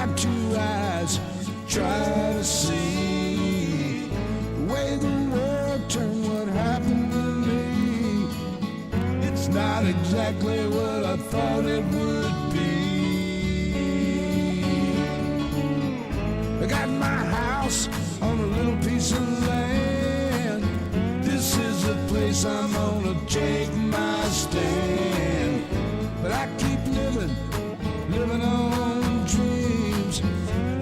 my two eyes try to see the way the world turned, what happened to me. It's not exactly what I thought it would be. I got my house on a little piece of land. This is the place I'm gonna take my stand. But I keep living on dreams.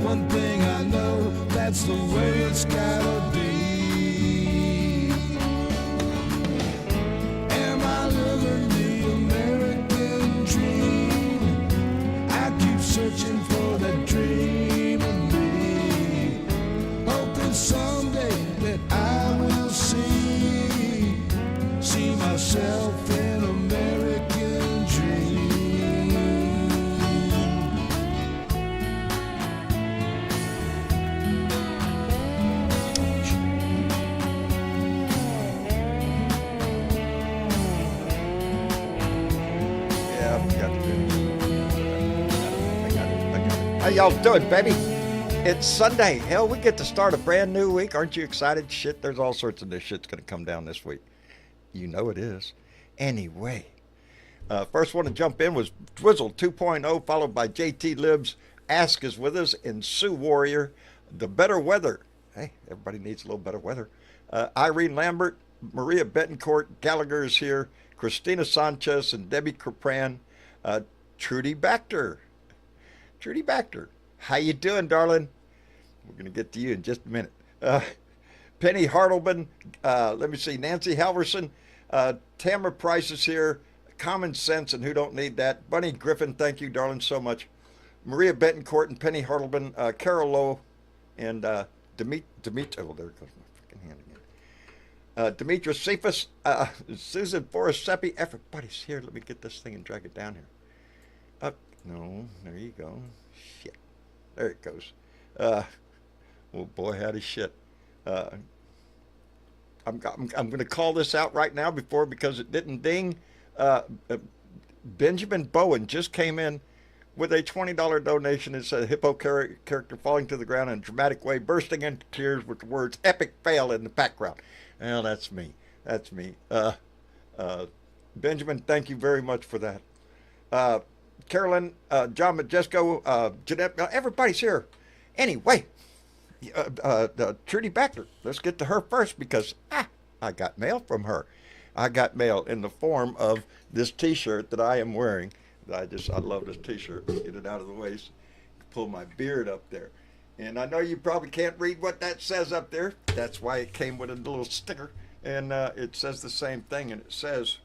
One thing I know, that's the way it's gotta be. Am I living the American dream? I keep searching for that dream of me, hoping someday that I will see myself in American dream. How y'all doing, baby? It's Sunday. Hell, we get to start a brand new week. Aren't you excited? Shit, there's all sorts of this shit's going to come down this week. You know it is. Anyway, first one to jump in was Twizzle 2.0, followed by JT Libs. Ask is with us, and Sue Warrior. The better weather. Hey, everybody needs a little better weather. Irene Lambert, Maria Betancourt, Gallagher is here. Christina Sanchez and Debbie Capran. Trudy Baxter. Trudy Baxter, how you doing, darling? We're going to get to you in just a minute. Penny Hartleman, let me see, Nancy Halverson, Tamara Price is here, Common Sense and Who Don't Need That, Bunny Griffin, thank you, darling, so much. Maria Betancourt and Penny Hartleman, Carol Lowe, and Demetra, oh, there goes my freaking hand again. Demetra Cephas, Susan Forrest Seppi, everybody's here. Let me get this thing and drag it down here. No, there you go. Shit. There it goes. Oh boy, howdy shit. I'm going to call this out right now because it didn't ding. Benjamin Bowen just came in with a $20 donation. It said hippo character falling to the ground in a dramatic way, bursting into tears with the words "epic fail" in the background. Well, that's me. That's me. Benjamin, thank you very much for that. Carolyn, John Majesco, Jeanette, everybody's here. Anyway, Trudy Baxter, let's get to her first because I got mail from her. I got mail in the form of this T-shirt that I am wearing. I love this T-shirt. Get it out of the way. Pull my beard up there. And I know you probably can't read what that says up there. That's why it came with a little sticker. And it says the same thing. And it says,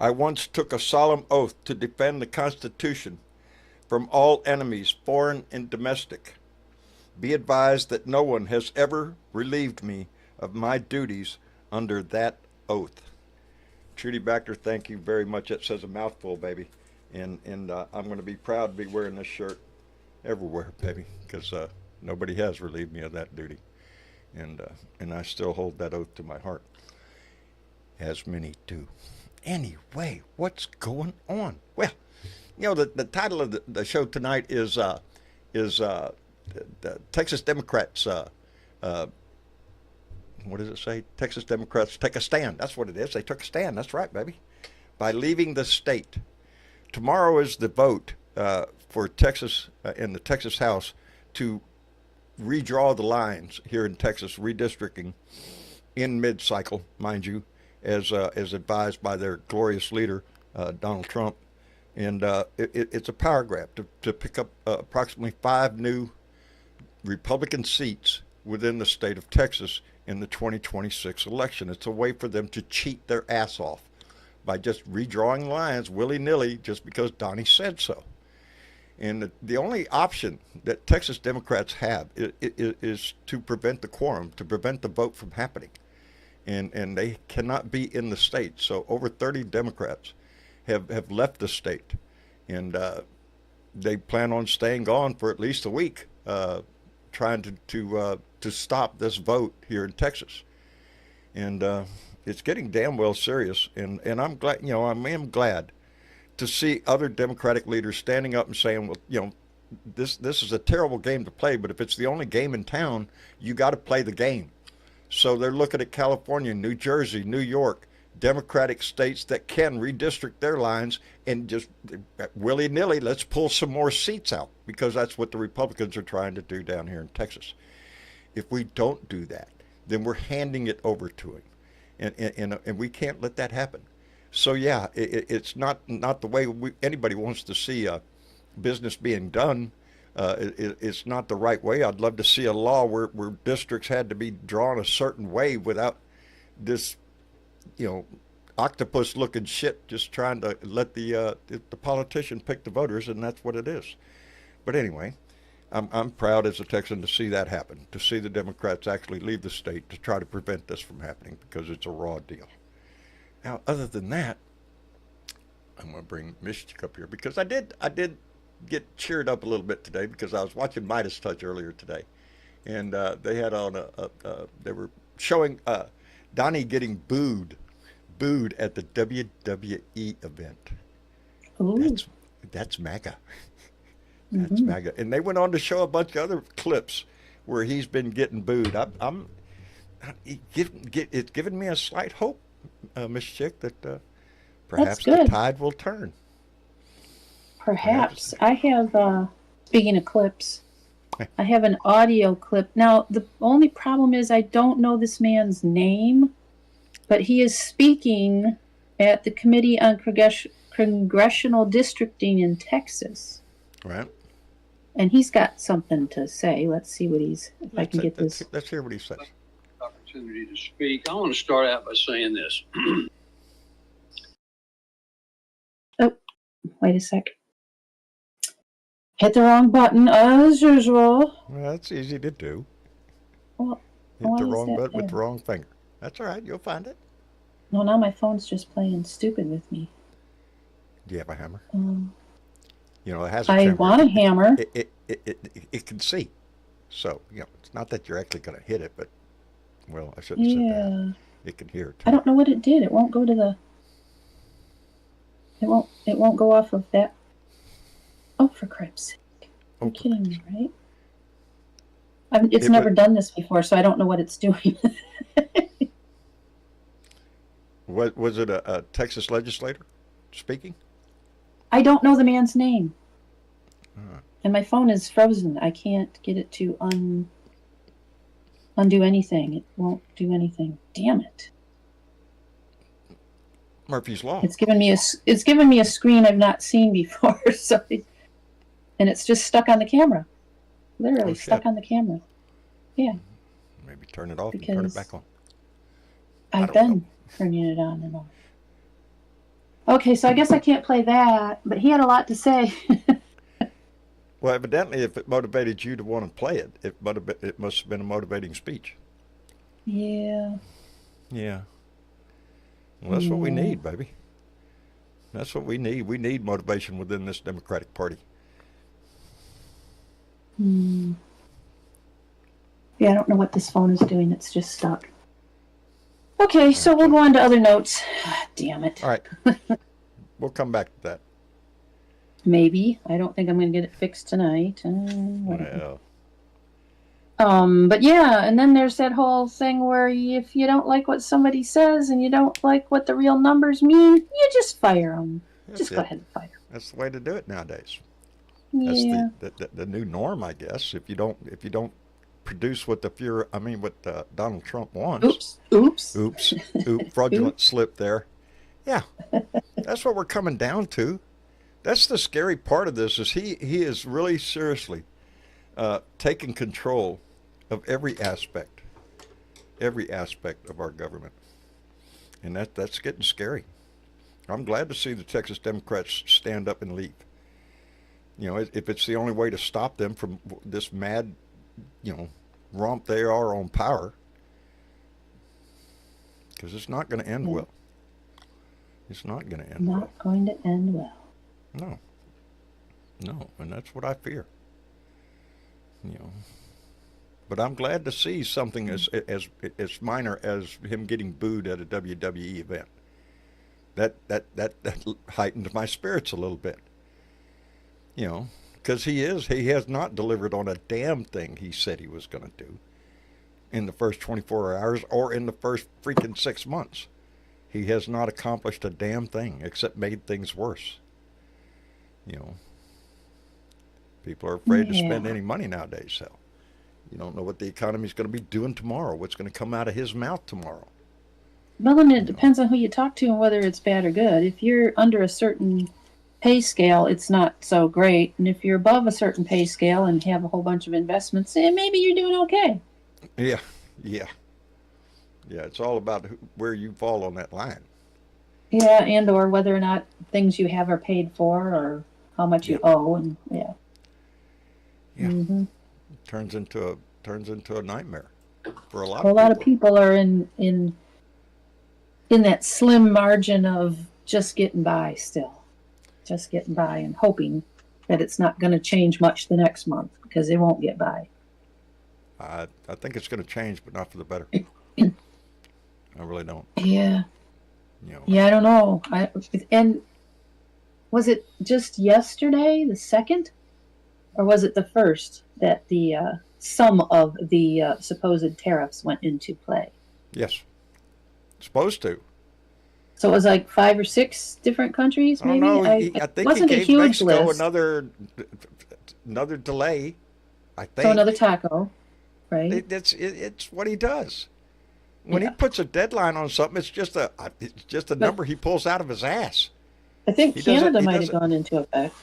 I once took a solemn oath to defend the Constitution from all enemies, foreign and domestic. Be advised that no one has ever relieved me of my duties under that oath. Trudy Baxter, thank you very much. That says a mouthful, baby. And I'm going to be proud to be wearing this shirt everywhere, baby, because nobody has relieved me of that duty. And I still hold that oath to my heart, as many do. Anyway, what's going on? Well, you know, the title of the show tonight is the Texas Democrats. What does it say? Texas Democrats take a stand. That's what it is. They took a stand. That's right, baby. By leaving the state. Tomorrow is the vote for Texas in the Texas House to redraw the lines here in Texas, redistricting in mid-cycle, mind you, as advised by their glorious leader, Donald Trump. And it's a power grab to pick up approximately 5 new Republican seats within the state of Texas in the 2026 election. It's a way for them to cheat their ass off by just redrawing lines willy-nilly just because Donnie said so. And the only option that Texas Democrats have is to prevent the quorum, to prevent the vote from happening. And they cannot be in the state. So over 30 Democrats have left the state. And they plan on staying gone for at least a week, trying to stop this vote here in Texas. And it's getting damn well serious. And I'm glad, I am glad to see other Democratic leaders standing up and saying, well, this is a terrible game to play, but if it's the only game in town, you got to play the game. So they're looking at California, New Jersey, New York, Democratic states that can redistrict their lines and just willy-nilly, let's pull some more seats out, because that's what the Republicans are trying to do down here in Texas. If we don't do that, then we're handing it over to him, and we can't let that happen. So yeah, it's not the way anybody wants to see business being done. It's not the right way. I'd love to see a law where districts had to be drawn a certain way without this, octopus-looking shit just trying to let the politician pick the voters, and that's what it is. But anyway, I'm proud as a Texan to see that happen, to see the Democrats actually leave the state to try to prevent this from happening, because it's a raw deal. Now, other than that, I'm going to bring Mystic up here, because I did get cheered up a little bit today, because I was watching Midas Touch earlier today, and they had on they were showing Donnie getting booed at the WWE event. Ooh. That's MAGA. That's MAGA. And they went on to show a bunch of other clips where he's been getting booed. It's given me a slight hope, Miss Chick, that perhaps the tide will turn. Perhaps. I have, speaking of clips, I have an audio clip. Now, the only problem is I don't know this man's name, but he is speaking at the Committee on Congressional Districting in Texas. Right. And he's got something to say. Let's see what I can get this. Let's hear what he says. Opportunity to speak. I want to start out by saying this. Oh, wait a sec. Hit the wrong button as usual. Well, that's easy to do. Well, hit the wrong button with the wrong finger. That's all right. You'll find it. No, now my phone's just playing stupid with me. Do you have a hammer? It has a I want a hammer. It can see. So, it's not that you're actually going to hit it, but, well, I shouldn't have said that. It can hear it too. I don't know what it did. It won't go to the... It won't go off of that. Oh, for crap's sake. You're kidding me, right? It's never done this before, so I don't know what it's doing. Was it a Texas legislator speaking? I don't know the man's name. And my phone is frozen. I can't get it to undo anything. It won't do anything. Damn it. Murphy's Law. It's given me a screen I've not seen before, and it's just stuck on the camera. Literally stuck on the camera. Yeah. Maybe turn it off and turn it back on. I've been turning it on and on. Okay, so I guess I can't play that, but he had a lot to say. Well, evidently, if it motivated you to want to play it, it must have been a motivating speech. Yeah. Yeah. Well, that's what we need, baby. That's what we need. We need motivation within this Democratic Party. Yeah, I don't know what this phone is doing. It's just stuck. Okay, so we'll go on to other notes. Damn it. All right. We'll come back to that. Maybe. I don't think I'm going to get it fixed tonight. Well. Well. But yeah, and then there's that whole thing where if you don't like what somebody says and you don't like what the real numbers mean, you just fire them. Just go ahead and fire them. That's the way to do it nowadays. Yeah. That's the new norm, I guess. If you don't produce what Donald Trump wants. Oops. Fraudulent slip there. Yeah. That's what we're coming down to. That's the scary part of this, is he is really seriously taking control of every aspect of our government. And that's getting scary. I'm glad to see the Texas Democrats stand up and leave. If it's the only way to stop them from this mad, romp they are on power, because it's not going to end well. It's not going to end well. Not going to end well. No, and that's what I fear. But I'm glad to see something as minor as him getting booed at a WWE event. that heightened my spirits a little bit. Because he has not delivered on a damn thing he said he was going to do in the first 24 hours or in the first freaking 6 months. He has not accomplished a damn thing except made things worse. People are afraid to spend any money nowadays, so you don't know what the economy's going to be doing tomorrow, what's going to come out of his mouth tomorrow. Well, and it depends on who you talk to and whether it's bad or good. If you're under a certain pay scale, it's not so great. And if you're above a certain pay scale and have a whole bunch of investments, maybe you're doing okay. Yeah. It's all about where you fall on that line. Yeah, and or whether or not things you have are paid for or how much you owe, and yeah. Mm-hmm. Turns into a nightmare for a lot A of people. lot of people are in that slim margin of just getting by still. Just getting by and hoping that it's not going to change much the next month because they won't get by. I think it's going to change, but not for the better. I really don't. Yeah. Yeah, I don't know. And was it just yesterday, the 2nd? Or was it the 1st that the some of the supposed tariffs went into play? Yes. Supposed to. So it was like 5 or 6 different countries, maybe? I think he gave Mexico another delay, I think. So another taco, right? It's what he does. When he puts a deadline on something, it's just a number he pulls out of his ass. I think Canada might have gone into effect.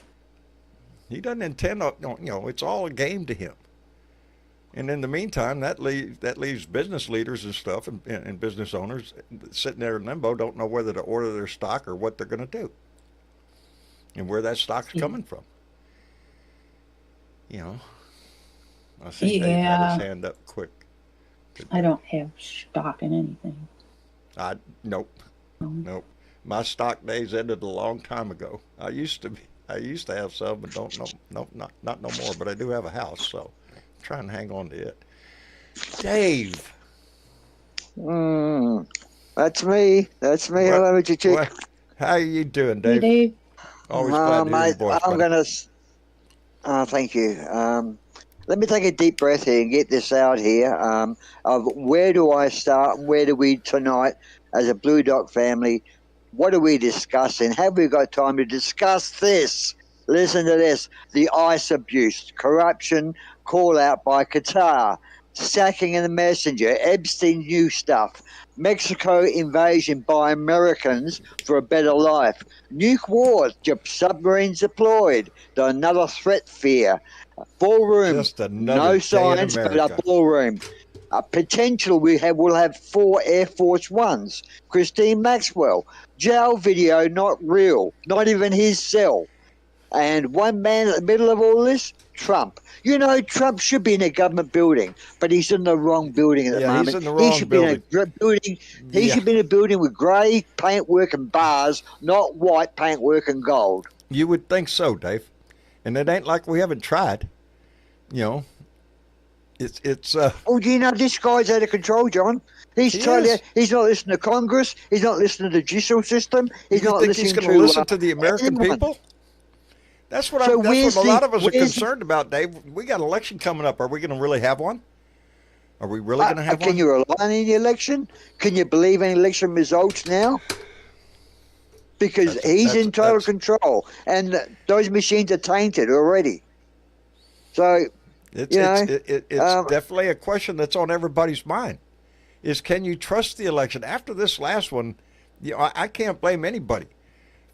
He doesn't intend on, it's all a game to him. And in the meantime, that leaves business leaders and stuff and business owners sitting there in limbo, don't know whether to order their stock or what they're going to do and where that stock's coming from. I think Dave had his hand up quick. I don't have stock in anything. Nope. My stock days ended a long time ago. I used to have some, but not no more. But I do have a house, so I'm trying to hang on to it. Dave. That's me. Hello, Richard Chick. How are you doing, Dave? Hey, Dave. Always glad to hear your voice. I'm gonna. Thank you. Let me take a deep breath here and get this out here. Of where do I start? Where do we tonight, as a Blue Dot family? What are we discussing? Have we got time to discuss this? Listen to this: the ICE abuse, corruption, call out by Qatar, sacking in the messenger, Epstein new stuff, Mexico invasion by Americans for a better life, nuke war, submarines deployed, another threat fear, ballroom, no science but a ballroom. Potential we'll have 4 Air Force Ones, Christine Maxwell, jail video not real, not even his cell. And one man at the middle of all this, Trump. Trump should be in a government building, but he's in the wrong building at the moment. He's in the wrong building. He should be in a building with grey paintwork and bars, not white paintwork and gold. You would think so, Dave. And it ain't like we haven't tried. It's Oh, do you know this guy's out of control, John? He's not listening to Congress. He's not listening to the judicial system. He's not listening he's going to listen to the American people? That's what a lot of us are concerned about, Dave. We got an election coming up. Are we going to really have one? Are we really going to have one? Can you rely on the election? Can you believe in election results now? Because he's in total control, and those machines are tainted already. So it's definitely a question that's on everybody's mind. Is can you trust the election? After this last one, I can't blame anybody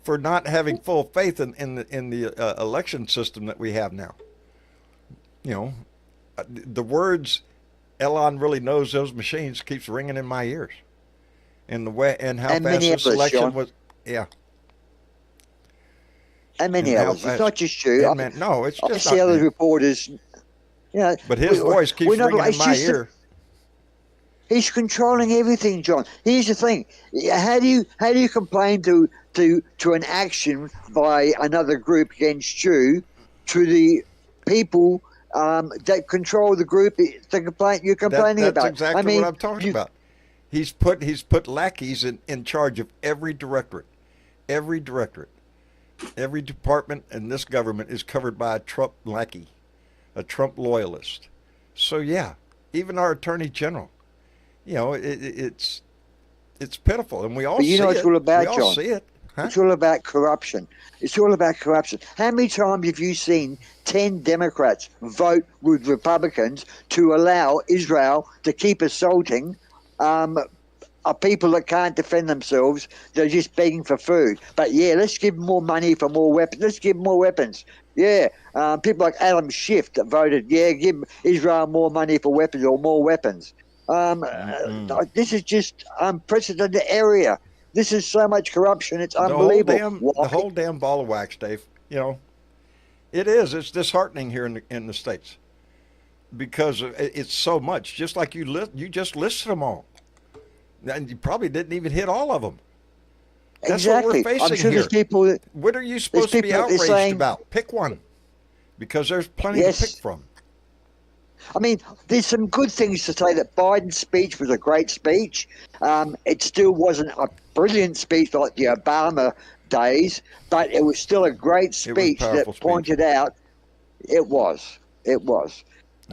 for not having full faith in the election system that we have now. The words "Elon really knows those machines" keeps ringing in my ears, and the way and how fast this election was. Yeah. And many others. It's not just you. No, it's just I see other reporters. But his voice keeps ringing in my ear. He's controlling everything, John. Here's the thing: how do you complain to an action by another group against you, to the people that control the group you're complaining about? That's exactly what I'm talking about. He's put lackeys in charge of every directorate. Every directorate, every department in this government is covered by a Trump lackey, a Trump loyalist. So yeah, even our attorney general, it's pitiful, and we all But you see know what it. it's all about, We all John? see it. Huh? It's all about corruption. It's all about corruption. How many times have you seen 10 Democrats vote with Republicans to allow Israel to keep assaulting people that can't defend themselves? They're just begging for food. But yeah, let's give them more money for more weapons. Let's give them more weapons. Yeah, people like Adam Schiff that voted, give Israel more money for weapons or more weapons. This is just unprecedented area. This is so much corruption. It's unbelievable. The whole damn ball of wax, Dave. It is. It's disheartening here in the States because it's so much. Just like you just listed them all, and you probably didn't even hit all of them. That's exactly. what we're facing I'm sure here. There's people What are you supposed to be outraged about? Pick one, because there's plenty to pick from. I mean, there's some good things to say that Biden's speech was a great speech. It still wasn't a brilliant speech like the Obama days, but it was still a great speech that pointed out it was.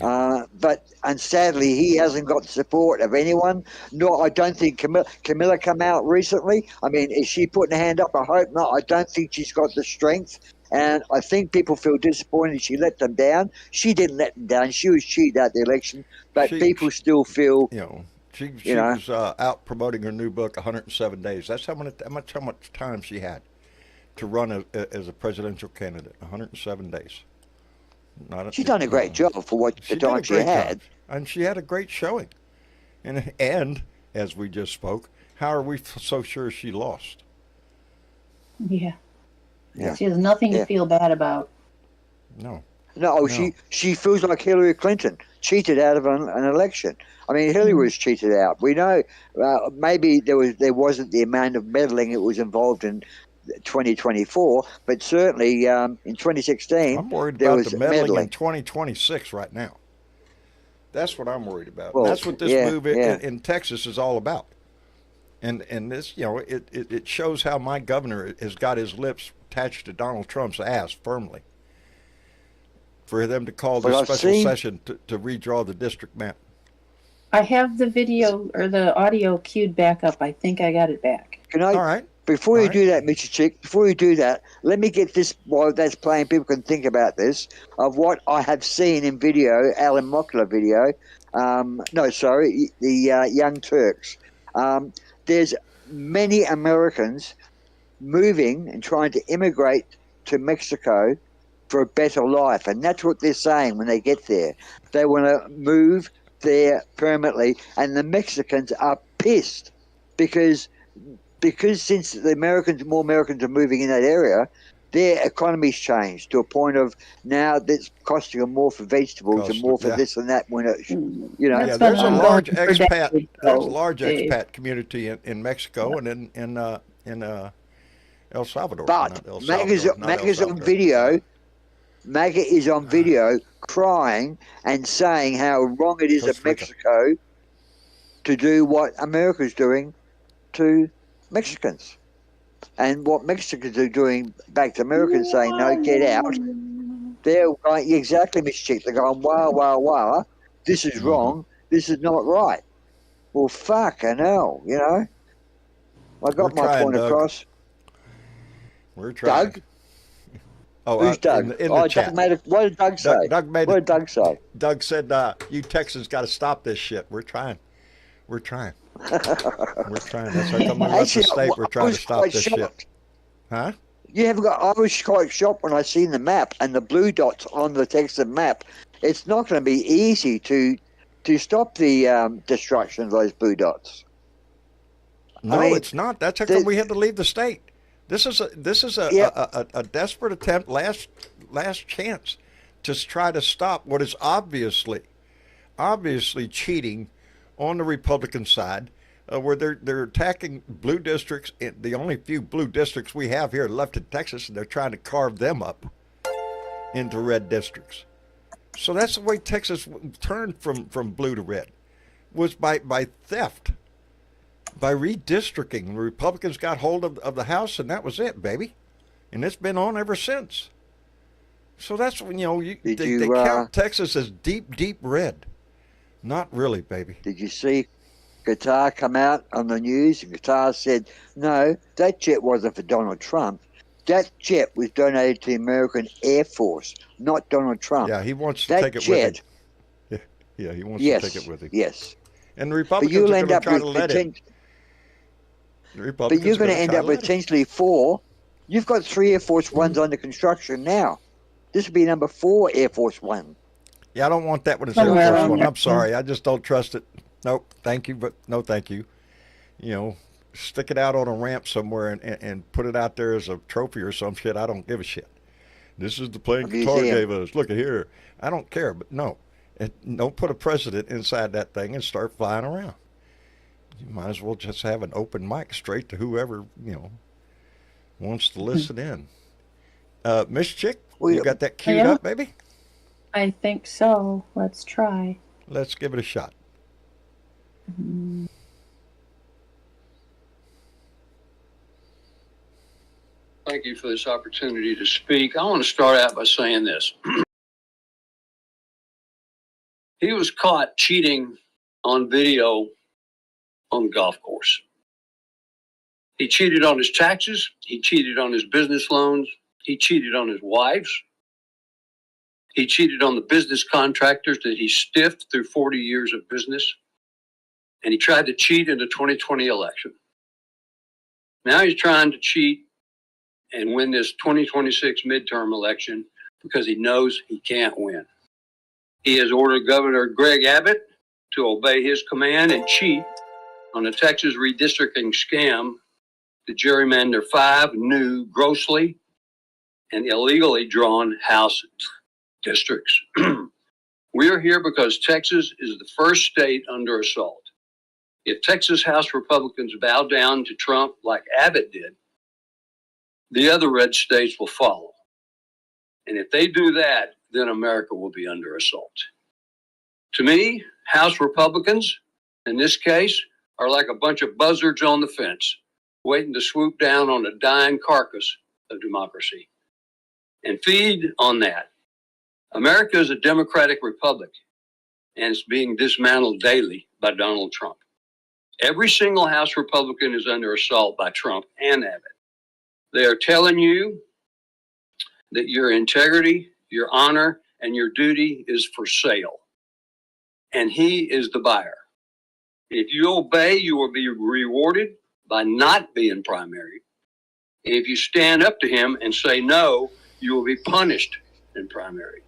And sadly, he hasn't got the support of anyone. Nor I don't think Camilla come out recently. I mean, is she putting a hand up? I hope not. I don't think she's got the strength. And I think people feel disappointed she let them down. She didn't let them down. She was cheated out the election, but people still feel. She was out promoting her new book, 107 Days. That's how much time she had to run as a presidential candidate. 107 days. She's done a great job for what the time she had, and she had a great showing. And as we just spoke, how are we so sure she lost? Yeah. She has nothing to feel bad about. No. She feels like Hillary Clinton cheated out of an election. I mean, Hillary was cheated out. We know maybe there wasn't the amount of meddling that was involved in 2024, but certainly in 2016 I'm worried there about was the meddling in meddling. 2026 right now. That's what I'm worried about. Well, that's what this move in Texas is all about. And this, it shows how my governor has got his lips attached to Donald Trump's ass firmly for them to call this special session to redraw the district map. I have the video or the audio queued back up. I think I got it back. All right. Before you do that, Mr. Chick, before you do that, let me get this while that's playing. People can think about this, of what I have seen in video, Alan Mockler video. The Young Turks. There's many Americans moving and trying to immigrate to Mexico for a better life. And that's what they're saying when they get there. They want to move there permanently. And the Mexicans are pissed because since more Americans are moving in that area, their economy's changed to a point of now that's costing them more for vegetables and more for this and that. When there's a large expat community in Mexico and in El Salvador. But MAGA's on video. MAGA is on video crying and saying how wrong it is of Mexico to do what America's doing to Mexicans. And what Mexicans are doing back to Americans saying, no, get out. They're going, exactly, Mr. Chick. They're going, wow, this is wrong. This is not right. Well, fucking hell, I got my point across. We're trying. Doug? Oh, who's Doug? In the chat. What did Doug say? What did Doug say? Doug said, you Texans got to stop this shit. We're trying. We're trying. That's how come we left the state. We're trying to stop this shit. Huh? I was quite shocked when I seen the map and the blue dots on the Texan map. It's not going to be easy to stop the destruction of those blue dots. No, it's not. That's how come we had to leave the state. This is a desperate attempt, last chance, to try to stop what is obviously cheating on the Republican side, where they're attacking blue districts. The only few blue districts we have here left in Texas, and they're trying to carve them up into red districts. So that's the way Texas turned from blue to red, was by theft. By redistricting, the Republicans got hold of the House, and that was it, baby. And it's been on ever since. So that's when, they count Texas as deep, deep red. Not really, baby. Did you see Qatar come out on the news? And Qatar said, no, that jet wasn't for Donald Trump. That jet was donated to the American Air Force, not Donald Trump. Yeah, he wants to take it with him. Yeah, he wants to take it with him. Yes. And the Republicans are going to try to let him. But you're going to end up with potentially 4. You've got 3 Air Force Ones under construction now. This would be number 4 Air Force One. Yeah, I don't want that when it's Air Force One. I'm sorry. I just don't trust it. Nope. Thank you, but no thank you. Stick it out on a ramp somewhere and put it out there as a trophy or some shit. I don't give a shit. This is the plane Qatar gave us. Look at here. I don't care, but no. Don't put a president inside that thing and start flying around. You might as well just have an open mic straight to whoever, wants to listen in. Miss Chick, you got that queued up, baby? I think so. Let's try. Let's give it a shot. Thank you for this opportunity to speak. I want to start out by saying this. He was caught cheating on video on the golf course. He cheated on his taxes. He cheated on his business loans. He cheated on his wives. He cheated on the business contractors that he stiffed through 40 years of business. And he tried to cheat in the 2020 election. Now he's trying to cheat and win this 2026 midterm election because he knows he can't win. He has ordered Governor Greg Abbott to obey his command and cheat on a Texas redistricting scam to gerrymander 5 new, grossly and illegally drawn House districts. We are here because Texas is the first state under assault. If Texas House Republicans bow down to Trump like Abbott did, the other red states will follow. And if they do that, then America will be under assault. To me, House Republicans, in this case, are like a bunch of buzzards on the fence, waiting to swoop down on a dying carcass of democracy and feed on that. America is a democratic republic, and it's being dismantled daily by Donald Trump. Every single House Republican is under assault by Trump and Abbott. They are telling you that your integrity, your honor, and your duty is for sale. And he is the buyer. If you obey, you will be rewarded by not being primary. And if you stand up to him and say no, you will be punished in primary.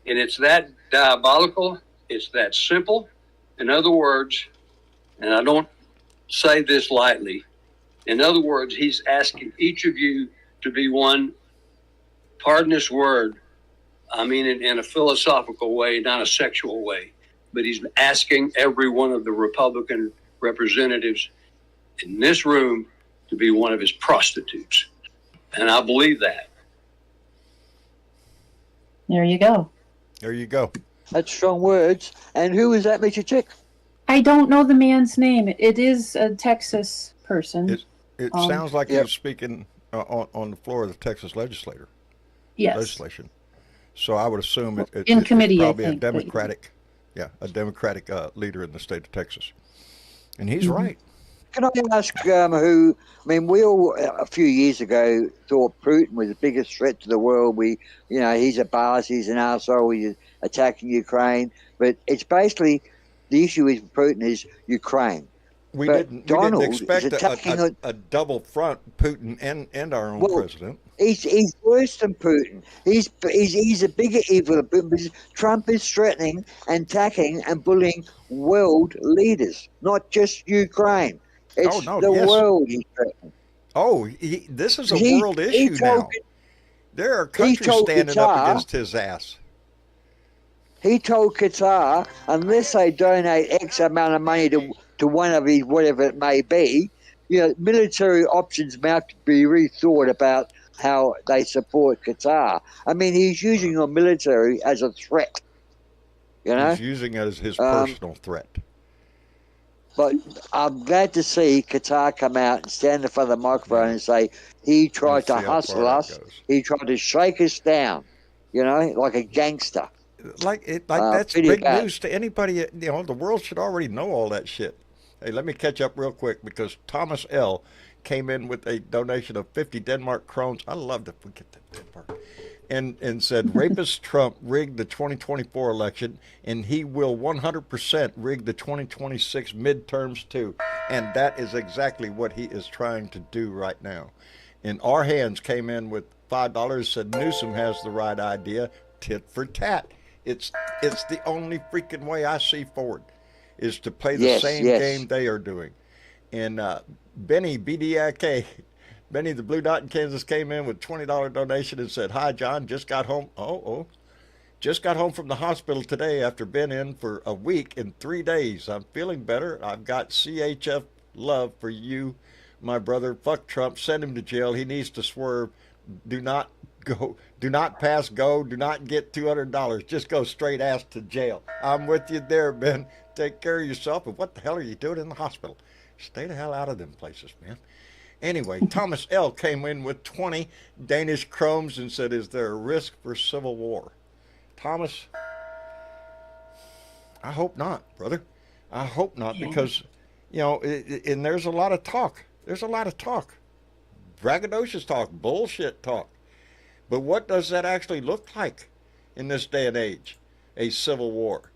And it's that diabolical, it's that simple. In other words, and I don't say this lightly, in other words, he's asking each of you to be one, pardon this word, I mean in a philosophical way, not a sexual way, but he's asking every one of the Republican representatives in this room to be one of his prostitutes. And I believe that. There you go. There you go. That's strong words. And who is that, Mr. Chick? I don't know the man's name. It is a Texas person. It sounds like he was speaking on the floor of the Texas legislation. So I would assume in committee, it's probably I think, a Democratic, leader in the state of Texas. And he's right. Can I ask who? I mean, we all a few years ago thought Putin was the biggest threat to the world. He's a boss, he's an arsehole, he's attacking Ukraine. But it's basically the issue with Putin is Ukraine. We didn't expect a double front, Putin and our own president. He's worse than Putin. He's a bigger evil than Putin because Trump is threatening and attacking and bullying world leaders, not just Ukraine. It's world he's threatening. This is a world issue now. There are countries standing up against his ass. He told Qatar, unless they donate X amount of money to one of his, whatever it may be, military options may have to be rethought about how they support Qatar. I mean, he's using the military as a threat. He's using it as his personal threat. But I'm glad to see Qatar come out and stand in front of the microphone and say he tried Let's to see how hustle far that us. goes. He tried to shake us down, like a gangster. Like that's Pretty big bad. news to anybody. The world should already know all that shit. Hey, let me catch up real quick because Thomas L. came in with a donation of 50 Denmark krones. I love if we get that Denmark. And said rapist Trump rigged the 2024 election, and he will 100% rig the 2026 midterms too. And that is exactly what he is trying to do right now. And our hands came in with $5, said Newsom has the right idea, tit for tat. It's the only freaking way I see forward is to play the Yes, same yes. game they are doing. And Benny, BDF, Benny the Blue Dot in Kansas came in with $20 donation and said, "Hi, John, just got home. Just got home from the hospital today after being in for a week and 3 days. I'm feeling better. I've got CHF love for you, my brother. Fuck Trump. Send him to jail. He needs to swerve. Do not go. Do not pass go. Do not get $200. Just go straight ass to jail." I'm with you there, Ben. Take care of yourself. And what the hell are you doing in the hospital? Stay the hell out of them places, man. Anyway, Thomas L. came in with 20 Danish krones and said, "Is there a risk for civil war?" Thomas, I hope not, brother. I hope not, because, and there's a lot of talk. There's a lot of talk. Braggadocious talk, bullshit talk. But what does that actually look like in this day and age? A civil war.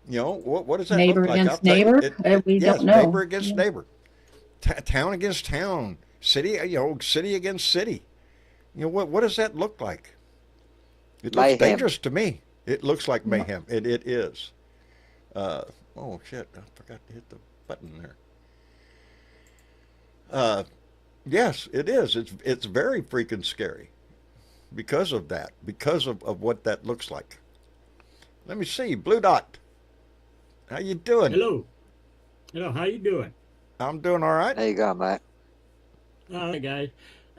What does that Neighbor look like? against neighbor? We yes, don't know. neighbor against neighbor. Town against town. City, city against city. What does that look like? It looks Mayhem. dangerous to me. It looks like mayhem. It is. Oh shit! I forgot to hit the button there. Yes, it is. It's very freaking scary because of that. Because of what that looks like. Let me see, Blue Dot. How you doing? Hello. How you doing? I'm doing all right. There you go, mate. All right, guys.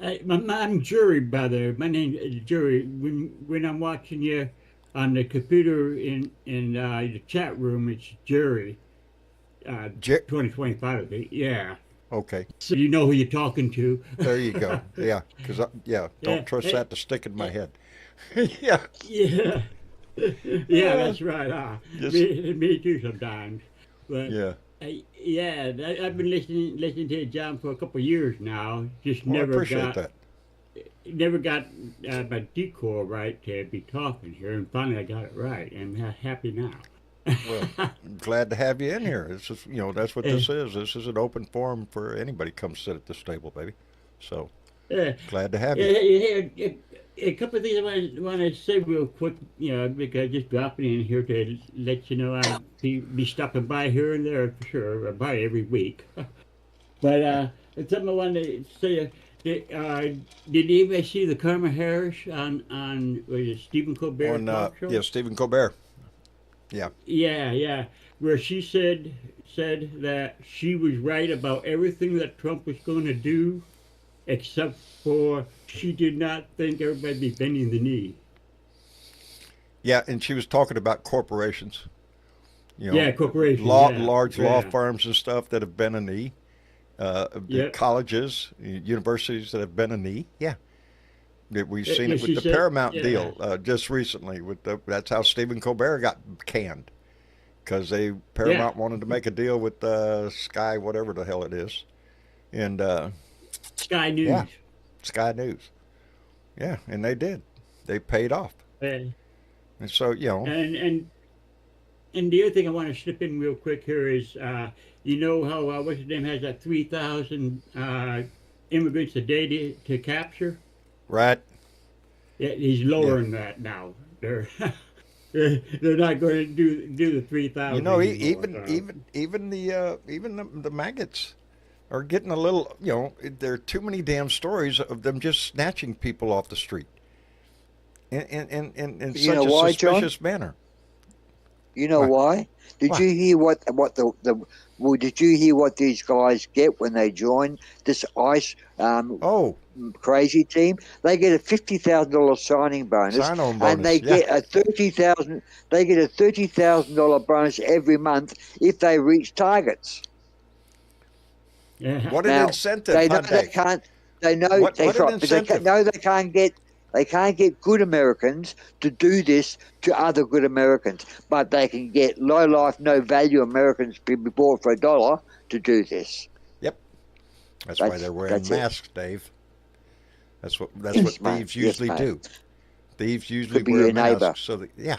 I'm Jury, by the way. My name is Jury. When I'm watching you on the computer in the chat room, it's Jury. 2025, yeah. Okay. So you know who you're talking to. There you go. Yeah, because don't trust that to stick in my head. Yeah. Yeah. Yeah, that's right. Just- Me too sometimes. But Yeah. I've been listening to John for a couple of years now. Just Well, I never appreciate got my decor right to be talking here, and finally I got it right. I'm happy now. Well, I'm glad to have you in here. This is, that's what this is. This is an open forum for anybody to come sit at this table, baby. So glad to have you. A couple of things I want to say real quick, because just dropping in here to let you know I'll be stopping by here and there for sure, by every week. But something I wanted to say, did anybody see the Kamala Harris on was it Stephen Colbert talk show? Yeah, Stephen Colbert. Yeah. Yeah, where she said that she was right about everything that Trump was going to do, except for she did not think everybody be bending the knee. Yeah, and she was talking about corporations. Corporations. Large law firms and stuff that have bent a knee. Colleges, universities that have bent a knee. Yeah. We've seen it with the Paramount deal just recently. That's how Stephen Colbert got canned, because Paramount wanted to make a deal with Sky, whatever the hell it is, and Sky News. Yeah, Sky News. Yeah, and they did. They paid off. And so And the other thing I want to slip in real quick here is, how what's his name has that 3,000 immigrants a day to capture. Right. Yeah, he's lowering that now. They're not going to do the 3,000. Even the maggots are getting a little. There are too many damn stories of them just snatching people off the street in such a suspicious manner. You know why? Did you hear did you hear what these guys get when they join this ICE crazy team? They get a $50,000 signing bonus, and they get a $30,000 bonus every month if they reach targets. Yeah. What an Now incentive, they know huh, they Dave? can't. They know What they an right, but they incentive. know they can't get. They can't get good Americans to do this to other good Americans, but they can get low life, no value Americans be bought for $1 to do this. Yep. That's why they're wearing That's it. masks, Dave. That's what Yes, mate. thieves Yes, usually mate. do. Thieves usually Could be wear a your neighbor. mask so that you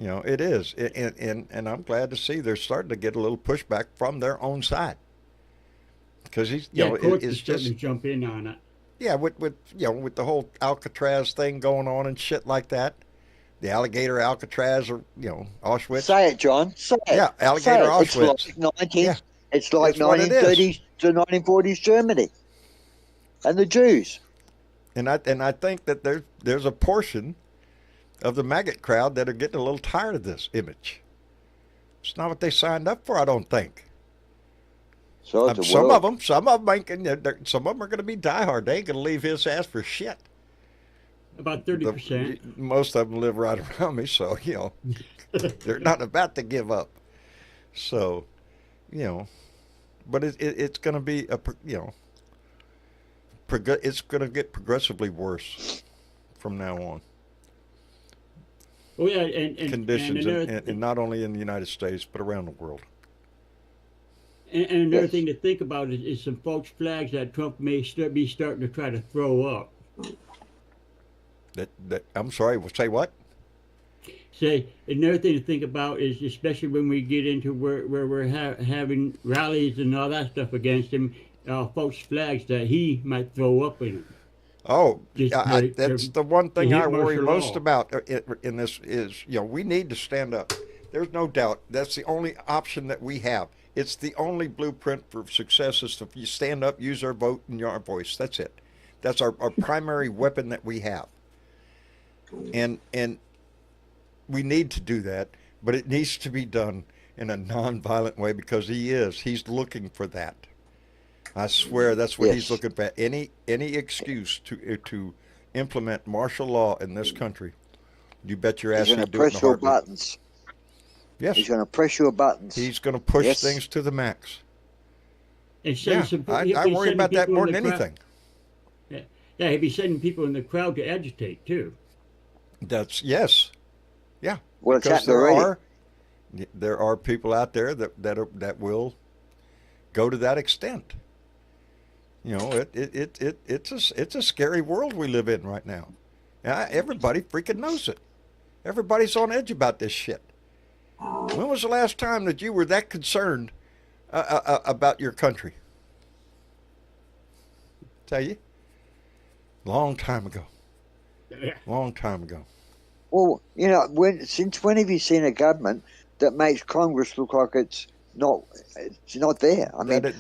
know it is, and I'm glad to see they're starting to get a little pushback from their own side because he's Yeah, courts are it's starting to just jump in on it. with with the whole Alcatraz thing going on and shit like that, the alligator Alcatraz or Auschwitz. Say it, John. Say it. Yeah, Say alligator it. Auschwitz. Yeah. It's like It's what it is. 1930s to 1940s Germany and the Jews. And I think that there's a portion of the maggot crowd that are getting a little tired of this image. It's not what they signed up for, I don't think. So it's a Some world. of them, some of them are going to be diehard. They ain't going to leave his ass for shit. About 30%. Most of them live right around me, so they're not about to give up. So, but it's going to be it's going to get progressively worse from now on. Oh yeah, and Conditions, and and not only in the United States but around the world. And another Yes. thing to think about is some false flags that Trump may be starting to try to throw up. That I'm sorry. Say what? Say another thing to think about is especially when we get into where we're having rallies and all that stuff against him, false flags that he might throw up in. Oh, Just that's the one thing hit I worry martial most law. about in this is we need to stand up. There's no doubt that's the only option that we have. It's the only blueprint for success is to you stand up, use our vote and our voice. That's it. That's our primary weapon that we have. And we need to do that, but it needs to be done in a non-violent way because he's looking for that. I swear that's what he's Yes. looking for. Any excuse to implement martial law in this country. You bet your ass He's going he'd to do it in a press your heartbeat. buttons. Yes. He's going to press your buttons. He's going to push Yes. things to the max. And Yeah, send I he'll be worry sending about that people more in than the crowd- anything. Yeah, he'd be sending people in the crowd to agitate too. Yes, yeah. Well, it's Because happened already. there are people out there that will go to that extent. It's a scary world we live in right now. Everybody freaking knows it. Everybody's on edge about this shit. When was the last time that you were that concerned about your country? Tell you, long time ago. Long time ago. Well, since when have you seen a government that makes Congress look like it's not there? I mean, It's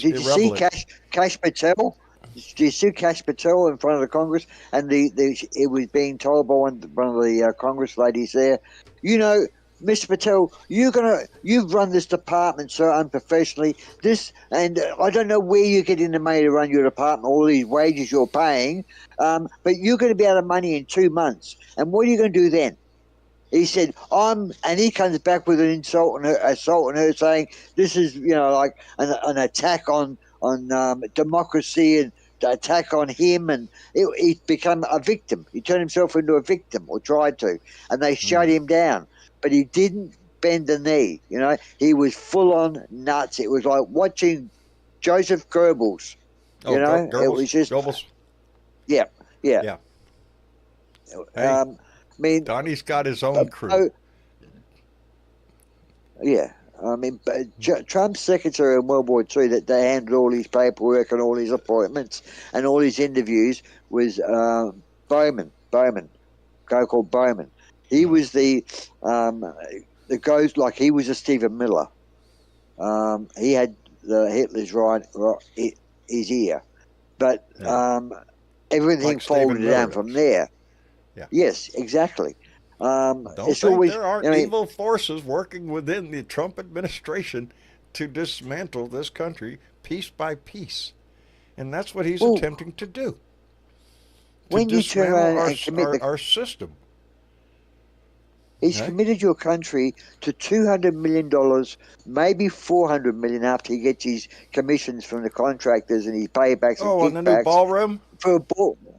did you see irrelevant. Cash Patel? Did you see Cash Patel in front of the Congress? And it was being told by one of the Congress ladies there, Mr. Patel, you've run this department so unprofessionally. I don't know where you're getting the money to run your department, all these wages you're paying, but you're going to be out of money in 2 months. And what are you going to do then? He said, and he comes back with an assault on her, saying this is, like an attack on democracy and attack on him, and he's become a victim. He turned himself into a victim, or tried to, and they shut him down. But he didn't bend the knee. He was full on nuts. It was like watching Joseph Goebbels. Goebbels, it was just Goebbels. yeah. Yeah. Hey, I mean, Donnie's got his own crew. Yeah. I mean, Trump's secretary in World War II, that they handled all his paperwork and all his appointments and all his interviews, was Bowman, a guy called Bowman. He was the ghost, like he was a Stephen Miller. He had the Hitler's right his ear, but everything Like Stephen folded down Miller from is. there. Yeah. Yes, exactly. Don't It's think always, there aren't I mean, evil forces working within the Trump administration to dismantle this country piece by piece, and that's what he's Well, attempting to do. To when you turn dismantle around and commit our system. He's Right. committed your country to $200 million, maybe $400 million after he gets his commissions from the contractors and his paybacks and Oh, on the new kickbacks ballroom. for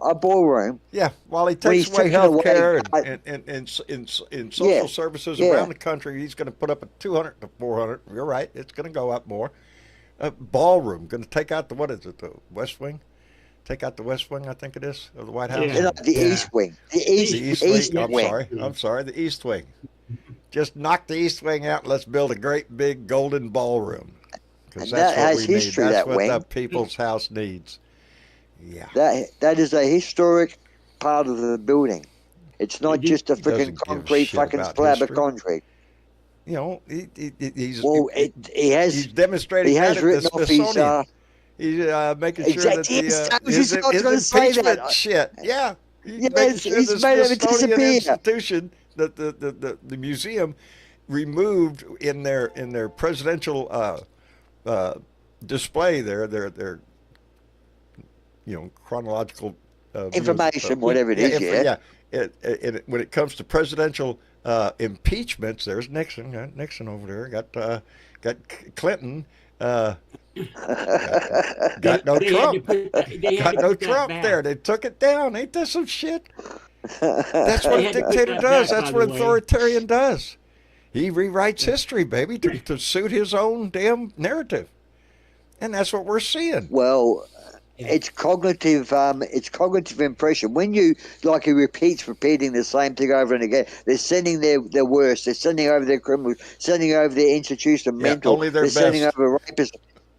a ballroom. Yeah, while he When takes he's away taking health away, care uh, and yeah, social services yeah. around the country, he's going to put up a 200 to 400. You're right, it's going to go up more. Ballroom, going to take out the, what is it, the West Wing? Take out the West Wing, I think it is, of the White House. Yeah. The Yeah. East Wing. The The East Wing. East I'm Wing. sorry. I'm sorry. The East Wing. Just knock the East Wing out and let's build a great big golden ballroom. Because And that's that what has we need. history, That's that what the wing. people's house needs. Yeah. That is a historic part of the building. It's not He just a doesn't freaking give a concrete shit fucking about slab of history. concrete. You know, he's Well, he's demonstrating he that has at the written off his Smithsonian. He's making sure that exactly. Yes, I was his just going to say impeachment that. shit. Yeah, he's making Yes, sure he's the made it Smithsonian disappear. institution, the museum, removed in their presidential display their chronological Information, whatever it is. Yeah. When it comes to presidential impeachments, there's Nixon. Got Nixon over there. Got Clinton. Got no Trump. Got no Trump there. They took it down. Ain't that some shit? That's what a dictator does. That's what an authoritarian does. He rewrites history, baby, to suit his own damn narrative. And that's what we're seeing. Well, it's cognitive. It's cognitive impression. When you he repeating the same thing over and again. They're sending their worst. They're sending over their criminals. Sending over their institutional mental. Only their they're sending best. over rapists.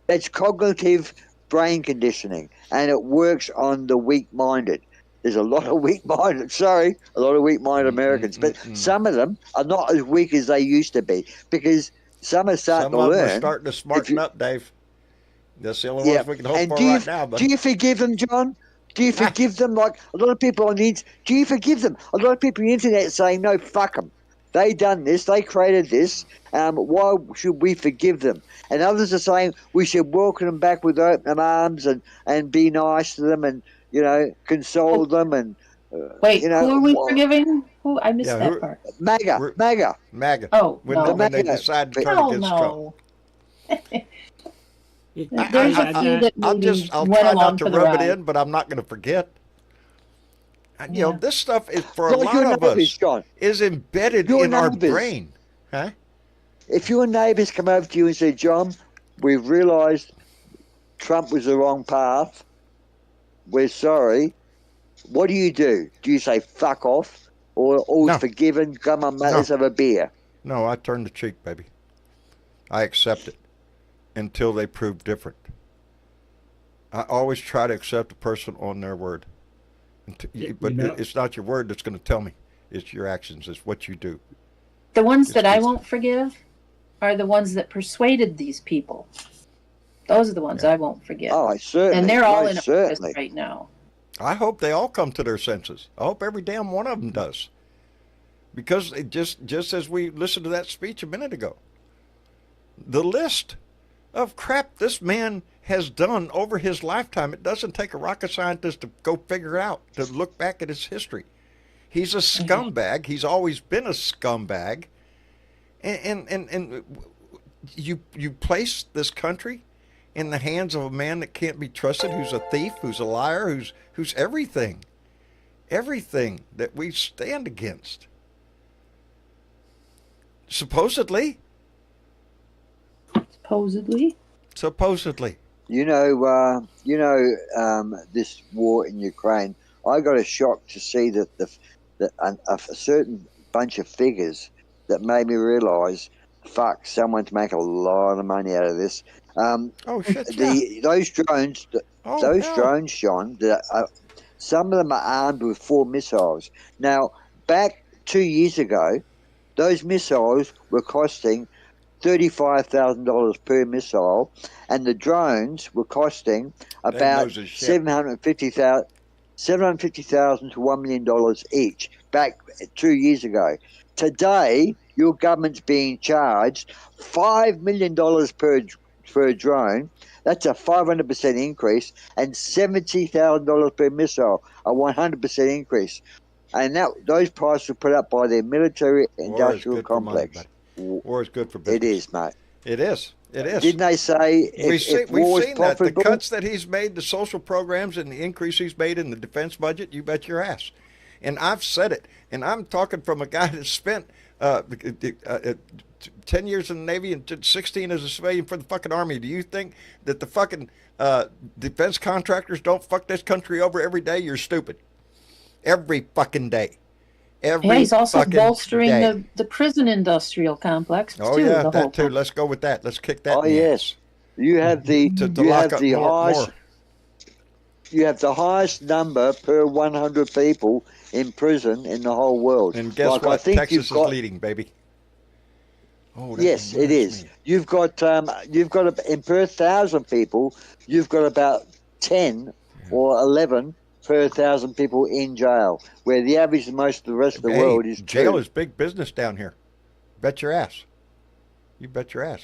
That's cognitive brain conditioning, and it works on the weak-minded. There's a lot of weak-minded. Sorry, a lot of weak-minded Americans, but some of them are not as weak as they used to be because some are starting Some to of learn. them are starting to smarten up, Dave. That's the only Yeah. ones we can hope And for right now. But do you forgive them, John? Do you forgive them? Like a lot of people on the internet, do you forgive them? A lot of people on the internet saying, no, fuck them. They done this. They created this. Why should we forgive them? And others are saying we should welcome them back with open arms and be nice to them and, console them. And Wait, who are we well, forgiving? Who? I missed that part. MAGA. MAGA. When no. they decide to turn Oh, against no. Trump. There's a few that I'll maybe try went along not to for the rub ride. it in, but I'm not going to forget. Yeah. This stuff is for a Like lot your of neighbours, us John. is embedded Your in our neighbours. brain. Huh? If your neighbours come over to you and say, John, we've realised Trump was the wrong path. We're sorry. What do? Do you say fuck off? Or all's No. forgiven, come on, mate, No. let's have a beer? No, I turn the cheek, baby. I accept it until they prove different. I always try to accept a person on their word. But it's not your word that's going to tell me. It's your actions. It's what you do. The ones that I won't forgive are the ones that persuaded these people. Those are the ones I won't forgive. Oh, I certainly. And they're all in certainly. office right now. I hope they all come to their senses. I hope every damn one of them does. Because it just as we listened to that speech a minute ago, the list of crap this man has done over his lifetime, it doesn't take a rocket scientist to go figure it out, to look back at his history. He's a scumbag. He's always been a scumbag. And you place this country in the hands of a man that can't be trusted, who's a thief, who's a liar, who's everything that we stand against. Supposedly. This war in Ukraine. I got a shock to see that a certain bunch of figures that made me realise, fuck, someone's making a lot of money out of this. Those drones, drones, John, some of them are armed with 4 missiles. Now, back 2 years ago, those missiles were costing $35,000 per missile, and the drones were costing about $750,000 to $1 million each. Back 2 years ago. Today, your government's being charged $5 million per drone. That's a 500% increase, and $70,000 per missile, a 100% increase. and those prices were put up by their military War is industrial good for money, complex. buddy. War is good for business. It is, mate. It is. It is. Didn't they say if We've war is seen that. The profitable? cuts that he's made, the social programs, and the increase he's made in the defense budget, you bet your ass. And I've said it. And I'm talking from a guy that spent 10 years in the Navy and 16 as a civilian for the fucking Army. Do you think that the fucking defense contractors don't fuck this country over every day? You're stupid. Every fucking day. Every Yeah, he's also fucking bolstering day. the prison industrial complex Oh too. yeah, the whole that too. time. Let's go with that. Let's kick that. Oh in the yes, ass. you have the To you lock have up the more. highest you have the highest number per 100 people in prison in the whole world. And guess Like, I what? think Texas you've got, is leading, baby. Oh, that yes, it reminds is. me. You've got in per 1,000 people, you've got about 10 or 11 per 1,000 people in jail, where the average in most of the rest of the world is jail 2. is big business down here. Bet your ass. You bet your ass.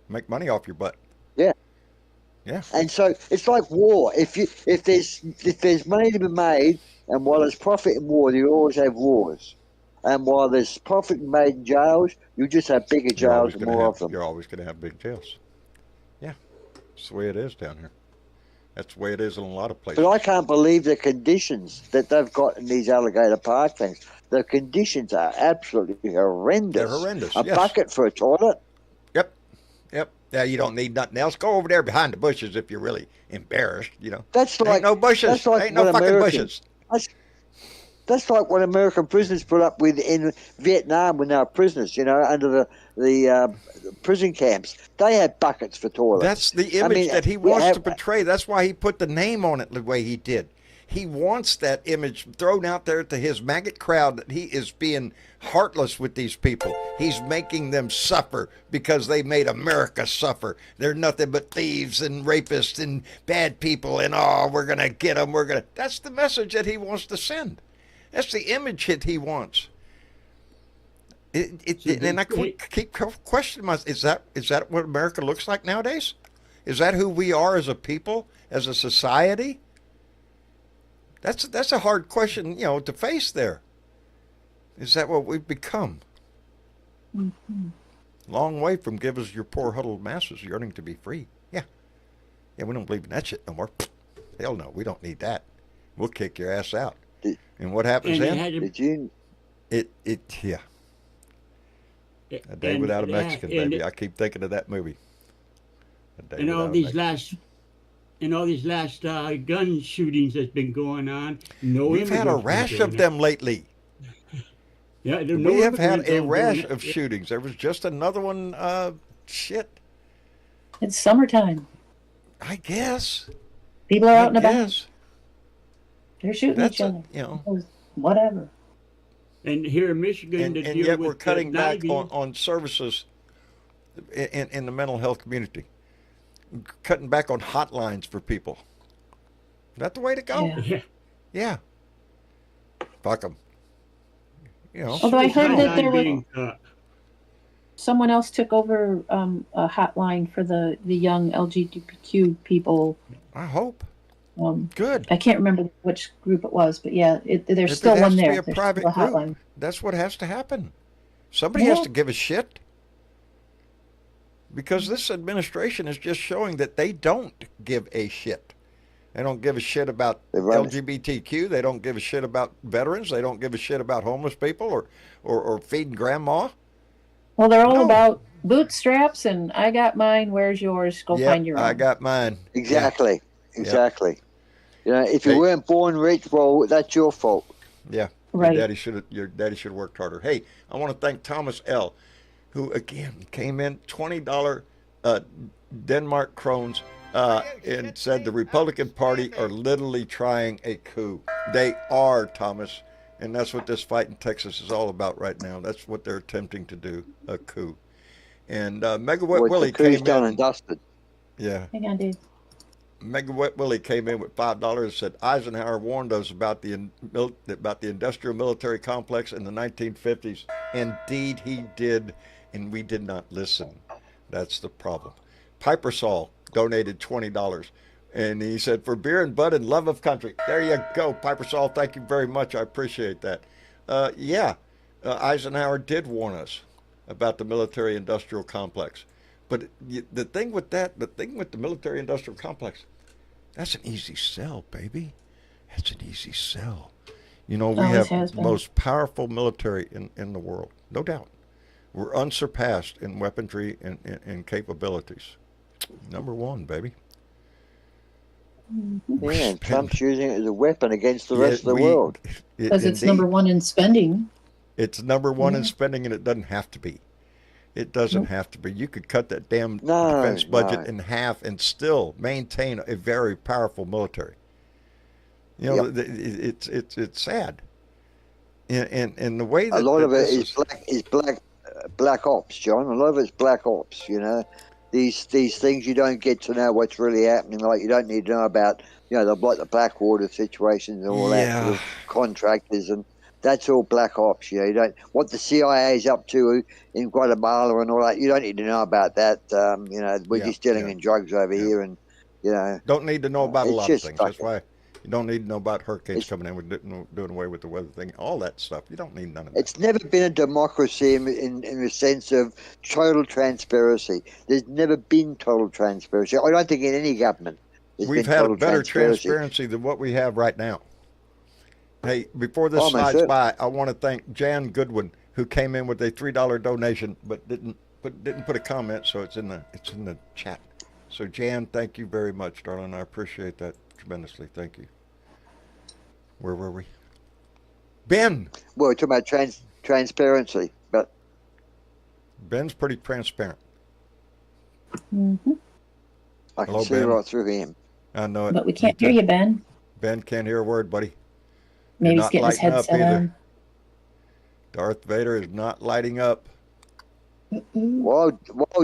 Make money off your butt. Yeah. Yeah. And so it's like war. If there's money to be made, and while there's profit in war, you always have wars. And while there's profit made in jails, you just have bigger jails and more of them. You're always going to have big jails. Yeah. That's the way it is down here. That's the way it is in a lot of places. But I can't believe the conditions that they've got in these alligator park things. The conditions are absolutely horrendous. They're horrendous, A yes. bucket for a toilet. Yep. Yeah, you don't need nothing else. Go over there behind the bushes if you're really embarrassed, you know. That's like Ain't no bushes. That's like Ain't no what fucking Americans- bushes. That's like what American prisoners put up with in Vietnam when they were prisoners, under the prison camps. They had buckets for toilets. That's the image that he we wants have- to portray. That's why he put the name on it the way he did. He wants that image thrown out there to his maggot crowd that he is being heartless with these people. He's making them suffer because they made America suffer. They're nothing but thieves and rapists and bad people, and we're going to get them. That's the message that he wants to send. That's the image that he wants. And I keep questioning myself, is that what America looks like nowadays? Is that who we are as a people, as a society? That's a hard question, to face there. Is that what we've become? Mm-hmm. Long way from give us your poor huddled masses yearning to be free. Yeah, we don't believe in that shit no more. Hell no, we don't need that. We'll kick your ass out. And what happens then? Yeah. A Day Without a Mexican, baby. I keep thinking of that movie. And all these last gun shootings that's been going on. We've had a rash of them lately. Yeah, we have had a rash of shootings. There was just another one. Shit. It's summertime. I guess. People are out and about. They're shooting each other. Whatever. And here in Michigan, and yet we're cutting back on services in the mental health community. Cutting back on hotlines for people. Is that the way to go? Yeah. Fuck them. Although I heard that there was someone else took over a hotline for the young LGBTQ people. I hope. Good. I can't remember which group it was, but yeah, there's still one there. There's a private still a group. hotline. That's what has to happen. Somebody has to give a shit. Because this administration is just showing that they don't give a shit. They don't give a shit about LGBTQ. They don't give a shit about veterans. They don't give a shit about homeless people or feeding grandma. Well, they're all about bootstraps and I got mine. Where's yours? Go find your own. I got mine. Exactly. Yeah. Exactly. If you weren't born rich, well, that's your fault. Yeah. Right. Your daddy should have worked harder. Hey, I want to thank Thomas L., who again came in $20 Denmark krones and said the Republican Party are literally trying a coup. They are, Thomas, and that's what this fight in Texas is all about right now. That's what they're attempting to do, a coup. And Mega Wet Willie came in. Done and dusted. Yeah. Hang on, Dave. Mega Wet Willie came in with $5 and said Eisenhower warned us about the industrial military complex in the 1950s. Indeed, he did, and we did not listen. That's the problem. Piper Saul donated $20. And he said, for beer and bud and love of country. There you go, Piper Saul. Thank you very much. I appreciate that. Eisenhower did warn us about the military-industrial complex. But the thing with the military-industrial complex, that's an easy sell, baby. That's an easy sell. We Always have has the been. most powerful military in the world, no doubt. We're unsurpassed in weaponry and capabilities. Number one, baby. Yeah, and Trump's using it as a weapon against the rest of the world. Because it's number one in spending. It's number one in spending, and it doesn't have to be. It doesn't have to be. You could cut that damn defense budget in half and still maintain a very powerful military. It's sad. And the way that a lot of it is black ops, John. A lot of it's black ops. These things you don't get to know what's really happening. Like you don't need to know about the Blackwater situations and all that sort of contractors, and that's all black ops. You don't what the CIA is up to in Guatemala and all that. You don't need to know about that. We're just dealing in drugs over here, and don't need to know about a lot of things. Like that's why. You don't need to know about hurricanes coming in. We're doing away with the weather thing. All that stuff. You don't need none of that. It's never been a democracy in the sense of total transparency. There's never been total transparency. I don't think in any government we've had a better transparency than what we have right now. Hey, before this slides by, I want to thank Jan Goodwin, who came in with a $3 donation, but didn't put a comment, so it's in the chat. So Jan, thank you very much, darling. I appreciate that tremendously. Thank you. Where were we? Ben. Well, we're talking about transparency, but Ben's pretty transparent. Mm-hmm. I can see right through him. I know it. But we can't hear you, Ben. Ben can't hear a word, buddy. Maybe he's getting his headset on. Darth Vader is not lighting up. While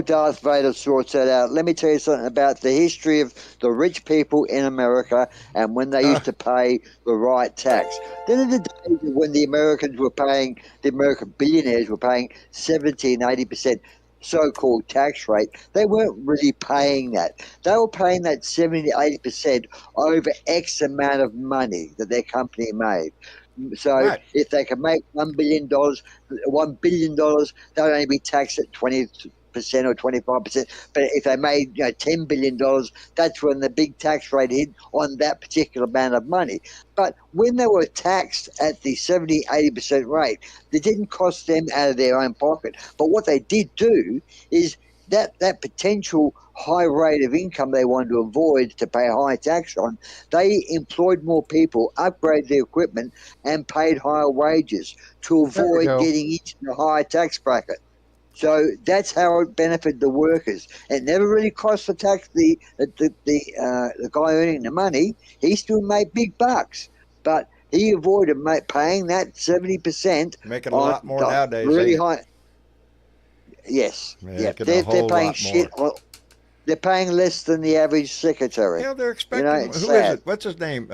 Darth Vader sorts that out, let me tell you something about the history of the rich people in America and when they used to pay the right tax. Then in the days when the American billionaires were paying 70 and 80% so-called tax rate, they weren't really paying that. They were paying that 70 to 80% over X amount of money that their company made. So if they can make $1 billion, they'll only be taxed at 20% or 25%. But if they made $10 billion, that's when the big tax rate hit on that particular amount of money. But when they were taxed at the 70, 80% rate, it didn't cost them out of their own pocket. But what they did do is that potential high rate of income they wanted to avoid to pay high tax on, they employed more people, upgraded their equipment, and paid higher wages to avoid getting into the higher tax bracket. So that's how it benefited the workers. It never really cost the guy earning the money. He still made big bucks, but he avoided paying that 70%. Making a lot more nowadays. Really high. Yes. Yeah. They're paying shit. Well, they're paying less than the average secretary. Yeah, they're expecting. Who is it? What's his name?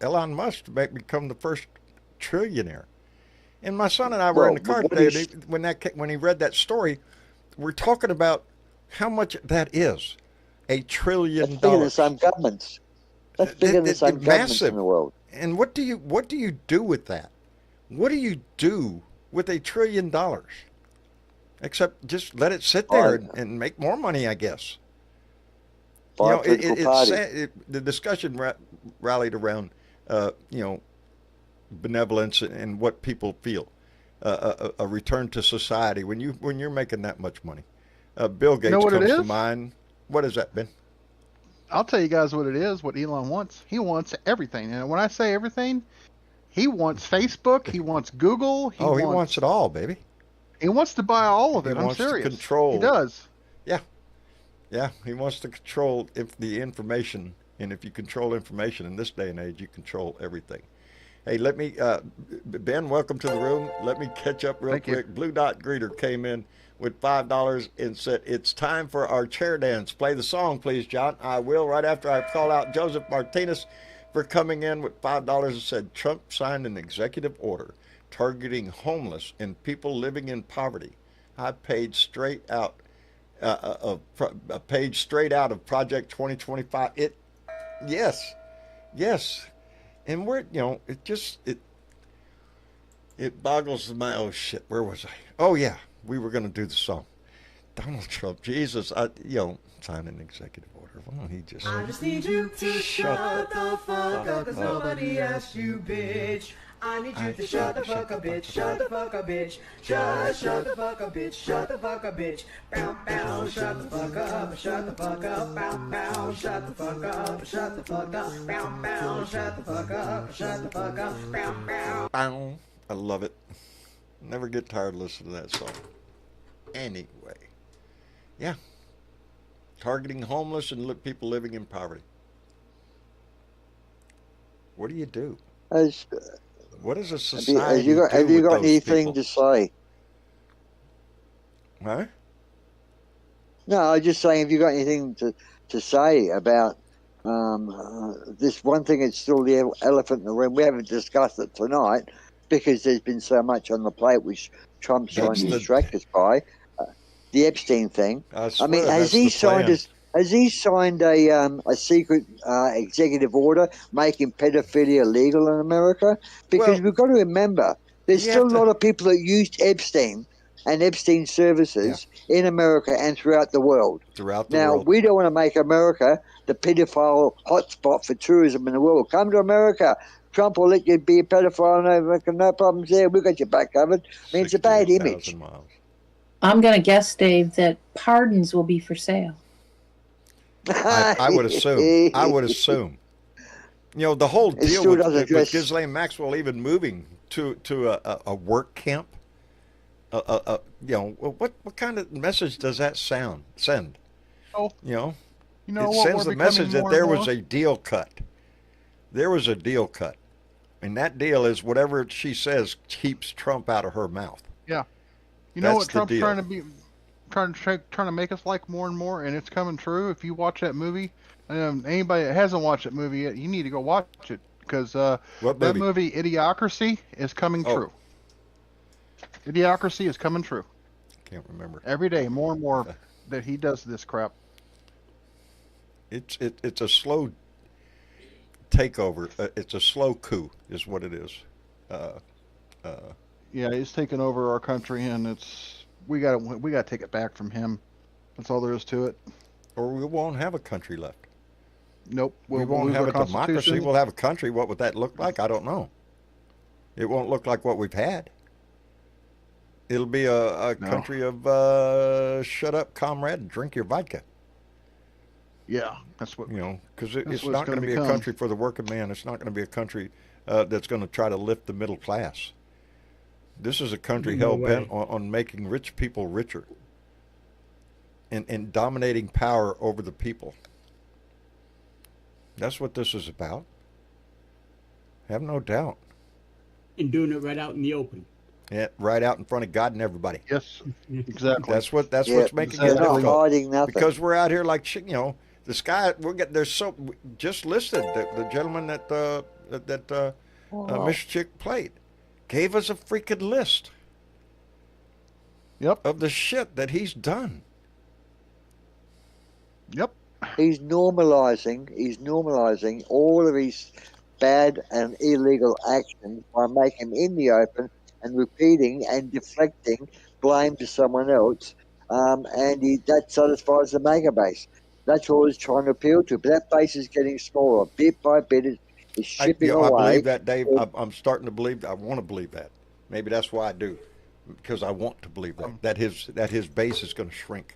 Elon Musk to become the first trillionaire. And my son and I were in the car today. When he read that story, we're talking about how much that is. $1 trillion. That's bigger than some governments. That's bigger than some governments in the world. And what do you do with that? What do you do with $1 trillion? Except just let it sit there and make more money, I guess. The discussion rallied around, benevolence and what people feel, a return to society when you're making that much money. Bill Gates comes to mind. What is that, Ben? I'll tell you guys what it is. What Elon wants. He wants everything. And when I say everything, he wants Facebook. He wants Google. He wants it all, baby. He wants to buy all of it. I'm serious. To control. He does. Yeah. He wants to control the information, and if you control information in this day and age, you control everything. Hey, let me, Ben, welcome to the room. Let me catch up real quick. Blue Dot Greeter came in with $5 and said, it's time for our chair dance. Play the song, please, John. I will, right after I call out Joseph Martinez for coming in with $5 and said, Trump signed an executive order targeting homeless and people living in poverty. I paid straight out a page straight out of Project 2025. Yes, yes, and it boggles my oh shit. Where was I? Oh yeah, we were gonna do the song. Donald Trump, Jesus, sign an executive order. Why don't he just? I just need you to shut the fuck up, cause nobody asked you, bitch. I need you to shut the fuck up, bitch. Shut the fuck up, bitch. Shut the fuck up, bitch. Shut the fuck up, bitch. Bow, bow, shut the fuck up. Shut the fuck up. Bow, bow, shut the fuck up. Shut the fuck up. Bow, bow, shut the fuck up. Shut the fuck up. Bow, bow. Bow. I love it. Never get tired of listening to that song. Anyway, yeah, targeting homeless and people living in poverty. What do you do? Has, What does a have society you got, do have you with got those anything people? to say? Huh? No, I was just saying, have you got anything to say about this one thing? It's still the elephant in the room. We haven't discussed it tonight because there's been so much on the plate which Trump's trying to distract us by. The Epstein thing. I swear, mean, has he signed a secret executive order making pedophilia legal in America? Because Well, we've got to remember, there's you still have a lot to. of people that used Epstein and Epstein services in America and throughout the world. Throughout the Now, world. we don't want to make America the pedophile hotspot for tourism in the world. Come to America. Trump will let you be a pedophile, no problems there. We've got your back covered. I mean, it's a bad image. 68,000 miles. I'm going to guess, Dave, that pardons will be for sale. I would assume. I would assume. The whole It deal still with doesn't address- Ghislaine Maxwell even moving to a work camp. What kind of message does that send? Oh, You know, you know it what? sends We're the message becoming that more there and was more- a deal cut. There was a deal cut, and that deal is whatever she says keeps Trump out of her mouth. Yeah. You know That's what the Trump's deal. trying to make us like more and more, and it's coming true. If you watch that movie, anybody that hasn't watched that movie yet, you need to go watch it because What that movie? movie Idiocracy is coming Oh. true. Idiocracy is coming true Can't remember. every day, more and more that he does this crap. It's a slow takeover. It's a slow coup, is what it is. Yeah, he's taken over our country, and we got to take it back from him. That's all there is to it. Or we won't have a country left. Nope, We we'll won't lose have our a democracy. Constitution. We'll have a country. What would that look like? I don't know. It won't look like what we've had. It'll be a No. country of shut up, comrade, and drink your vodka. Yeah, that's what. Because That's it's what not it's going to gonna be a become. country for the working man. It's not going to be a country that's going to try to lift the middle class. This is a country No hell-bent way. on making rich people richer and dominating power over the people. That's what this is about. Have no doubt. And doing it right out in the open. Yeah, right out in front of God and everybody. Yes, exactly. That's what's Yeah, making they're it not difficult. hiding nothing. Because we're out here like shit. The sky. There's just listed the gentleman that Miss Chick played gave us a freaking list Yep. of the shit that he's done. Yep. He's normalizing all of his bad and illegal actions by making them in the open and repeating and deflecting blame to someone else. And that satisfies the mega base. That's all he's trying to appeal to. But that base is getting smaller. Bit by bit, it's shipping I away. believe that, Dave. I'm starting to believe. I want to believe that. Maybe that's why I do, because I want to believe that his base is going to shrink.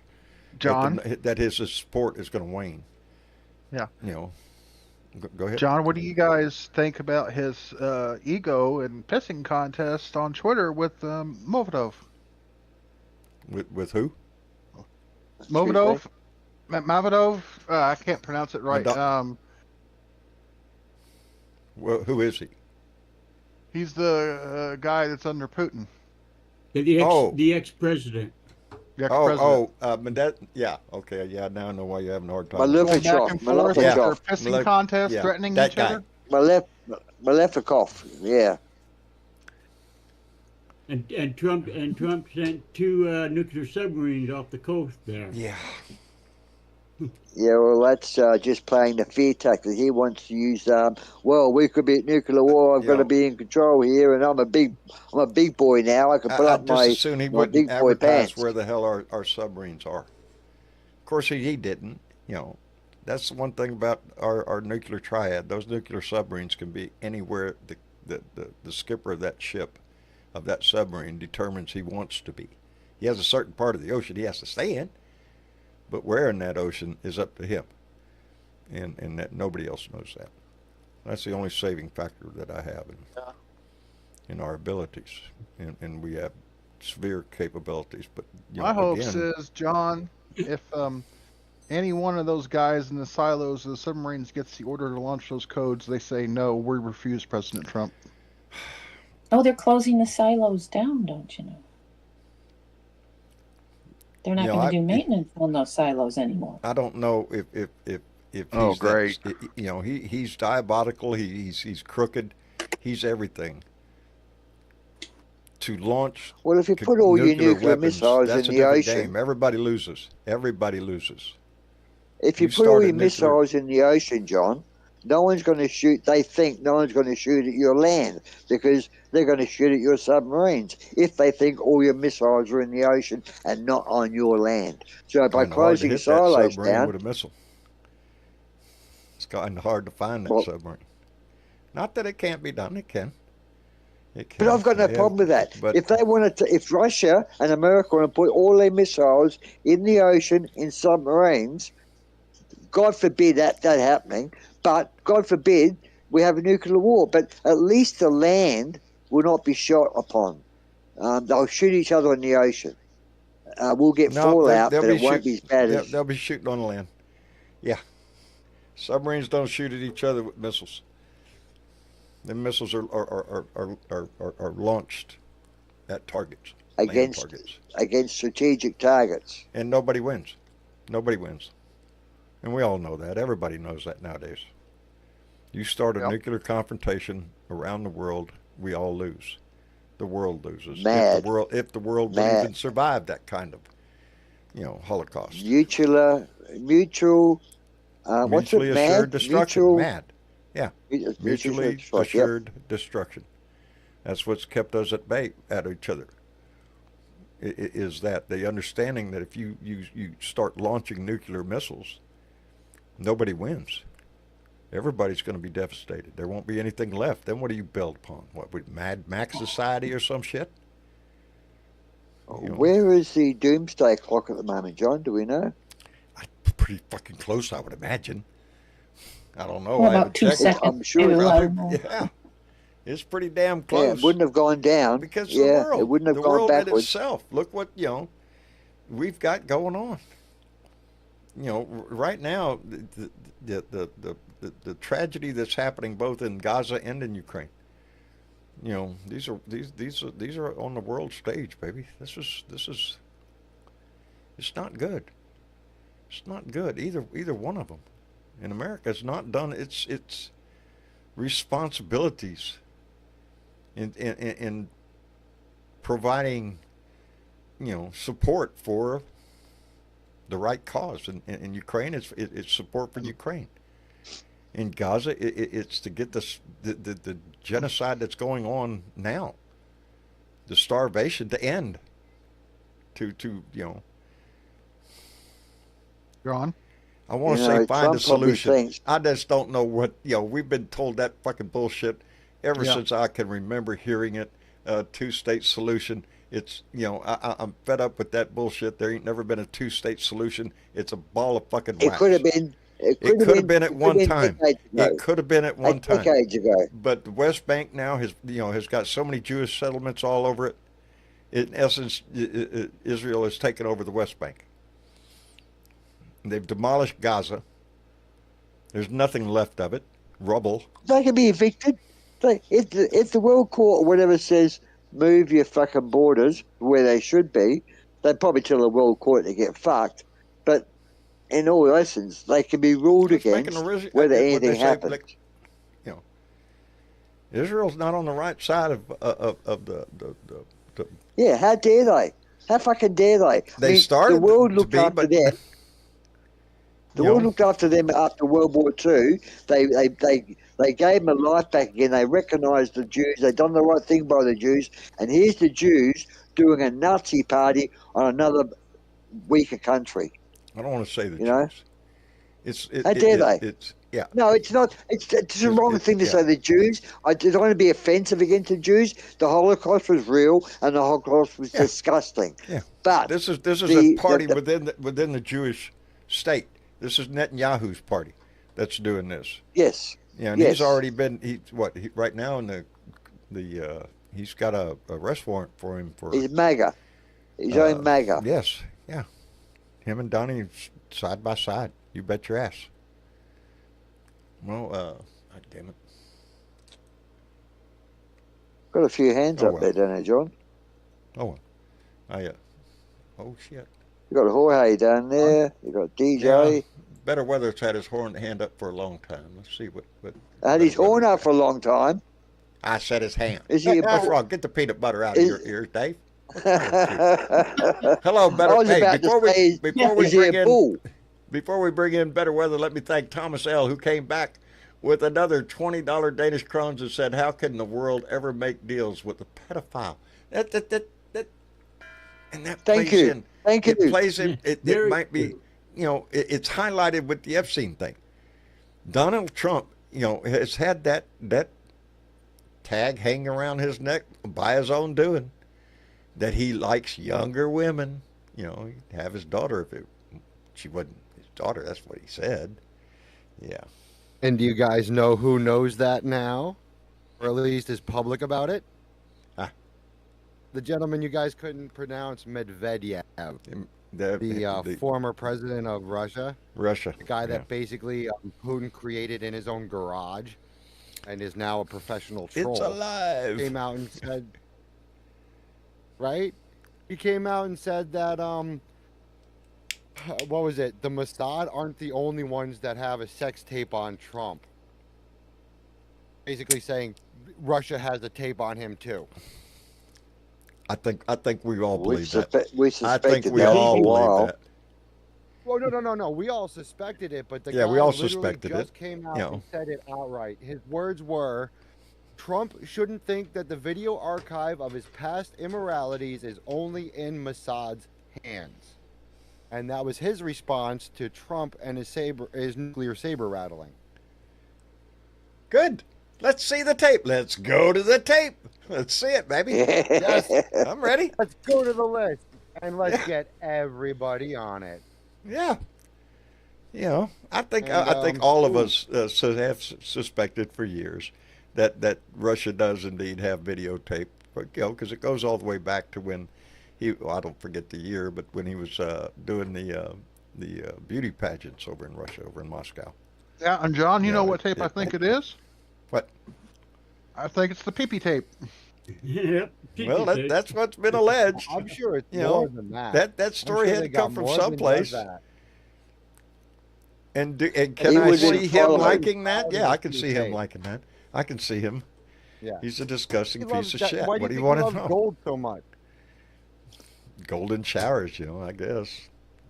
John. That his support is going to wane. Yeah. Go ahead. John, what do you guys think about his ego and pissing contest on Twitter with Movodov? With who? Movodov? Mavidov? I can't pronounce it right. Well, who is he? He's the guy that's under Putin. The ex-president. The ex-president. But that, yeah, okay, yeah. Now I know why you're having a hard time. Going back and forth with Yeah. their pissing contest, threatening that each guy. other. Malefikov, yeah. And Trump sent 2 nuclear submarines off the coast there. Yeah. Yeah, well, that's just playing the fear tactic. He wants to use, well, we could be at nuclear war. I've You got to know, be in control here, and I'm a big boy now. I can put I up just my assume he my wouldn't big boy advertise pants. where the hell our submarines are. Of course, he didn't. You know, that's the one thing about our nuclear triad. Those nuclear submarines can be anywhere the skipper of that ship, of that submarine, determines he wants to be. He has a certain part of the ocean he has to stay in, but where in that ocean is up to him. And that nobody else knows that. That's the only saving factor that I have in our abilities. And we have severe capabilities. But, you know, My hopes again, is, John, if any one of those guys in the silos of the submarines gets the order to launch those codes, they say, no, we refuse President Trump. Oh, they're closing the silos down, don't you know? They're not you know, going to do maintenance on those silos anymore. I don't know if he's Oh, great. you know, he's diabolical, he's crooked, he's everything. To launch Well, if you put all your nuclear weapons, missiles that's in a the different ocean, game. Everybody loses. Everybody loses. if you You put all start a your nuclear missiles in the ocean, John, no one's going to shoot. They think no one's going to shoot at your land because they're going to shoot at your submarines if they think all your missiles are in the ocean and not on your land. So by kind of hard to closing hit that silos submarine down, with a missile. It's kind of hard to find that well, submarine. Not that it can't be done. It can. It but can. I've got no They have, problem with that. but If they wanted to, if Russia and America want to put all their missiles in the ocean in submarines, God forbid that happening. But God forbid we have a nuclear war. But at least the land will not be shot upon. They'll shoot each other in the ocean. We'll get no, fallout, they'll but be it won't be as bad as. they'll be shooting on land. Yeah, submarines don't shoot at each other with missiles. The missiles are launched at targets, land targets, against strategic targets. and nobody wins. Nobody wins, and we all know that. Everybody knows that nowadays. You start a Yep. nuclear confrontation around the world, we all lose. The world loses. Mad. If the world would Mad. even survive that kind of, Holocaust. Mutual. What's Mutually it? assured Mad. destruction. Mutual. Mad. Yeah. Mutually Yep. assured destruction. That's what's kept us at bay at each other. Is that the understanding that if you start launching nuclear missiles, nobody wins. Everybody's going to be devastated. There won't be anything left. Then what do you build upon? What, with Mad Max society or some shit? Where is the doomsday clock at the moment, John? Do we know? Pretty fucking close, I would imagine. I don't know. Well, I about haven't 2 checked. seconds. I'm sure too, it's I don't know. Yeah, it's pretty damn Yeah, close. it wouldn't have gone down. Because yeah, the world, it wouldn't have the gone world in backwards. itself. Look what we've got going on. Right now, the tragedy that's happening both in Gaza and in Ukraine. These are on the world stage, baby. This is it's not good. It's not good either one of them. And America's not done its responsibilities in providing support for the right cause. In Ukraine, it's support for Ukraine. In Gaza, it's to get the genocide that's going on now, the starvation to end. John? I want to say find a solution. I just don't know what, we've been told that fucking bullshit ever since I can remember hearing it, two-state solution. It's, I'm fed up with that bullshit. There ain't never been a two-state solution. It's a ball of fucking wax. It could have been. It could have been at one time. It could have been at one time. Decades ago. But the West Bank now has got so many Jewish settlements all over it. In essence, Israel has taken over the West Bank. They've demolished Gaza. There's nothing left of it. Rubble. They can be evicted. If the World Court or whatever says move your fucking borders where they should be, they'd probably tell the World Court to get fucked. But in all essence, they can be ruled against whether anything happens. Like, Israel's not on the right side of the Yeah, how dare they? How fucking dare they? They started the world to looked be, after but them. The You know? world looked after them after World War II. They gave them a life back again. They recognised the Jews. They done the right thing by the Jews. And here's the Jews doing a Nazi party on another weaker country. I don't want to say the You know? Jews. How dare they? It's yeah. No, it's not. It's the wrong thing to say. The Jews. I don't want to be offensive against the Jews. The Holocaust was real, and the Holocaust was disgusting. Yeah. But This is a party within the Jewish state. This is Netanyahu's party that's doing this. Yes. Yeah, and yes. he's already been right now in he's got a arrest warrant for him for He's MAGA. He's own MAGA. Yes, yeah. Him and Donnie side by side. You bet your ass. Well, God damn it. Got a few hands Oh, up well. there, don't you, John? Oh, oh shit. You got Jorge down there. You got DJ. Yeah, Better Weather's had his hand up for a long time. Let's see what Had his Better horn Weather- up for a long time. I said his hand. Is he a What's bull? wrong? Get the peanut butter out of Is- your ears, Dave. What's wrong with you? Hello, I Better. was Hey, about before to say, we is he bring a in bull? Before we bring in Better Weather, let me thank Thomas L., who came back with another $20 Danish crowns and said, "How can the world ever make deals with a pedophile?" And that Thank plays you. in. Thank It you. plays in. It Very might be, it's highlighted with the Epstein thing. Donald Trump, has had that tag hanging around his neck by his own doing, that he likes younger women. He'd have his daughter if she wasn't his daughter. That's what he said. Yeah. And do you guys know who knows that now? Or at least is public about it? Ah. The gentleman you guys couldn't pronounce, Medvedev, the former president of Russia. Russia. The guy that basically Putin created in his own garage and is now a professional troll. It's alive. Came out and said, right? He came out and said that, what was it? The Mossad aren't the only ones that have a sex tape on Trump. Basically saying Russia has a tape on him too. I think we all believe that. We I suspected think we that all for a while. believe that. Well, no. We all suspected it, but the Yeah, guy we all literally suspected just it, came out and said it outright. His words were, Trump shouldn't think that the video archive of his past immoralities is only in Mossad's hands. And that was his response to Trump and his nuclear saber rattling. Good. Let's see the tape. Let's go to the tape. Let's see it, baby. Yes, I'm ready. let's go to the list and let's get everybody on it. Yeah. I think And, I think all of us have suspected for years that Russia does indeed have videotape, because it goes all the way back to when I don't forget the year, but when he was doing the beauty pageants over in Russia, over in Moscow. Yeah, and John, you Yeah, know what tape I it- think it is? What? I think it's the pee-pee tape. Yep. Well, that's what's been alleged. I'm sure it's You more know, than that. That I'm story sure had they to got come from more than someplace. just that. And He can I was see him followed. liking that? Yeah, I can Followed see him tape. liking that. I can see him. Yeah. He's a disgusting He piece loves of that- shit. Why What do do you you want think to he loves know? gold so much? Golden showers, I guess.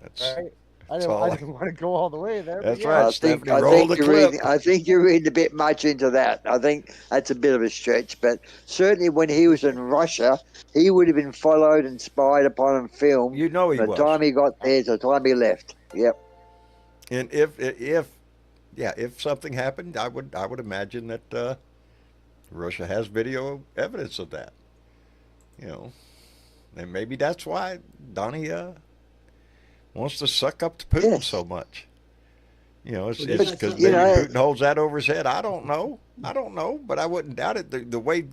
That's Right? I That's didn't, all I I- didn't want to go all the way there. but That's yeah. right. I think Stephanie, roll the clip. I think you're reading a bit much into that. I think that's a bit of a stretch, but certainly when he was in Russia, he would have been followed and spied upon and filmed. You know he the was. time he got there, to the time he left. Yep. And if something happened, I would imagine that Russia has video evidence of that. And maybe that's why Donnie wants to suck up to Putin Yes. so much. It's But, because you maybe know, Putin holds that over his head. I don't know, but I wouldn't doubt it. The way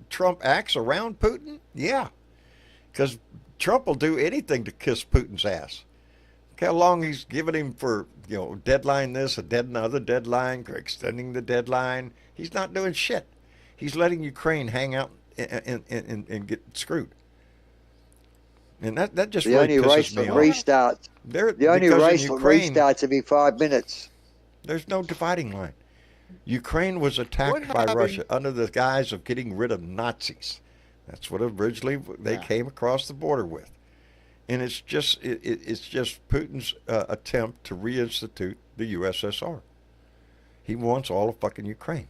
Trump acts around Putin, yeah, because Trump will do anything to kiss Putin's ass. Look how long he's given him for, deadline this, another deadline, extending the deadline. He's not doing shit. He's letting Ukraine hang out and get screwed. And that just The really only race pisses me that off. restarts. The only Because in race that Ukraine, restarts every 5 minutes. there's no dividing line. Ukraine was attacked What by happened- Russia under the guise of getting rid of Nazis. That's what originally they came across the border with. And it's just it's just Putin's attempt to reinstitute the USSR. He wants all of fucking Ukraine,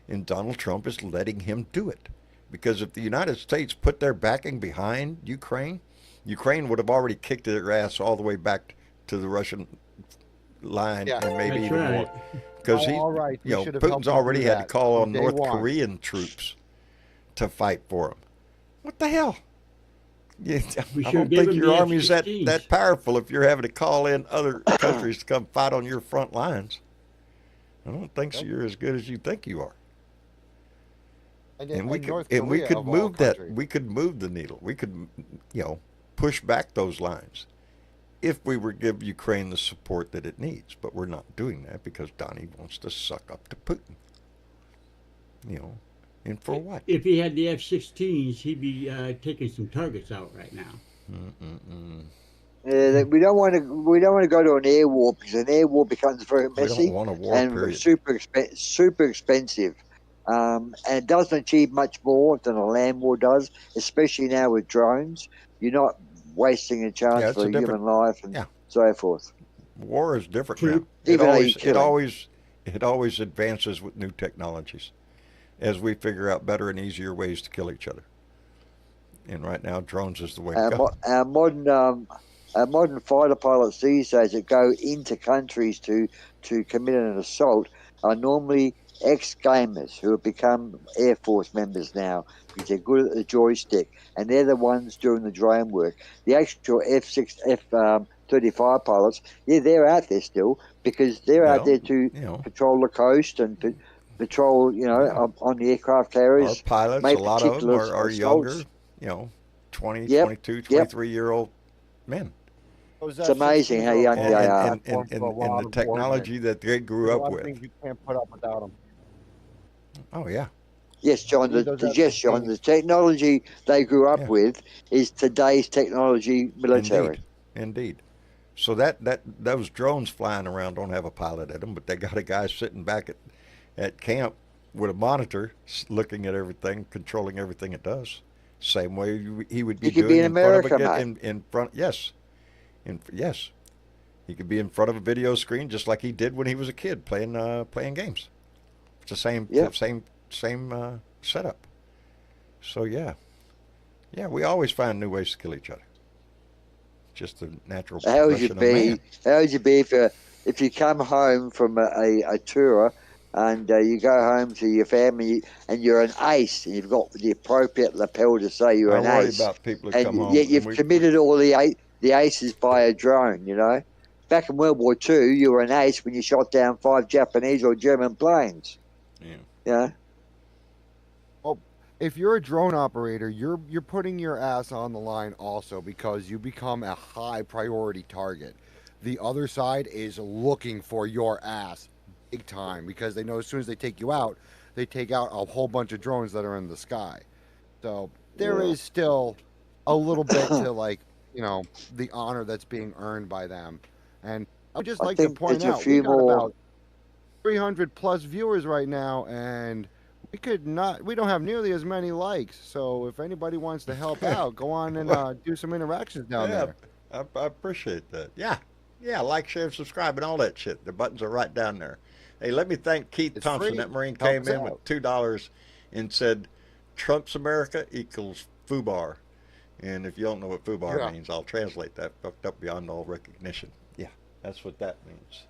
and Donald Trump is letting him do it. Because if the United States put their backing behind Ukraine, Ukraine would have already kicked their ass all the way back to the Russian line, Yeah, and maybe that's even right. more. Because all right, we you know, should have helped Putin's him already do had to that call from on day North one. Korean troops to fight for him. What the hell? Yeah, We I should don't give think him your the army's that F-16s. powerful if you're having to call in other countries to come fight on your front lines. I don't think so. You're as good as you think you are. And we North could Korea, of all countries. we could move the needle. We could, you know, push back those lines if we were to give Ukraine the support that it needs. But we're not doing that because Donnie wants to suck up to Putin. You know, and for what? If he had the F-16s, he'd be taking some targets out right now. We don't want to go to an air war because an air war becomes very We messy don't want a war, and period. super expensive. And it doesn't achieve much more than a land war does, especially now with drones. You're not wasting a chance Yeah, it's for a a different- human life and yeah. so forth. War is different True. now. Even though you're killing. It always advances with new technologies as we figure out better and easier ways to kill each other. And right now, drones is the way to go. Our modern fighter pilots these days that go into countries to commit an assault are normally ex-gamers who have become Air Force members now because they're good at the joystick, and they're the ones doing the drone work. The actual F-35 pilots, yeah, they're out there still because they're out there to patrol the coast and patrol, on the aircraft carriers. Our pilots, make a lot of them particular are younger, assaults. 20, Yep, 22, yep. 23-year-old men. It's amazing how young they are. And the technology that they grew up with. Things you can't put up without them. Oh, yeah. Yes, John. The technology they grew up with is today's technology military. Indeed. So those drones flying around don't have a pilot in them, but they got a guy sitting back at camp with a monitor, looking at everything, controlling everything it does. Same way he would be doing in front of yes. Yes. He could be in front of a video screen just like he did when he was a kid playing games. It's the same setup. So yeah, we always find new ways to kill each other. Just the natural progression of man. How would you be if you come home from a tour and you go home to your family and you're an ace and you've got the appropriate lapel to say you're an ace. I worry about people that come home. Yet you've committed all the aces by a drone, Back in World War II, you were an ace when you shot down 5 Japanese or German planes. Yeah. Well, if you're a drone operator, you're putting your ass on the line also because you become a high priority target. The other side is looking for your ass big time because they know as soon as they take you out, they take out a whole bunch of drones that are in the sky. So there is still a little bit to the honor that's being earned by them. And I would just like to point out we got about 300 plus viewers right now, and we don't have nearly as many likes. So if anybody wants to help out, go on and do some interactions down there. I appreciate that. Yeah, like, share, subscribe, and all that shit. The buttons are right down there. Hey, let me thank Keith Thompson. Free. That Marine Help came us in out. with $2 and said, Trump's America equals FUBAR. And if you don't know what FUBAR means, I'll translate that. Fucked up beyond all recognition. Yeah, that's what that means.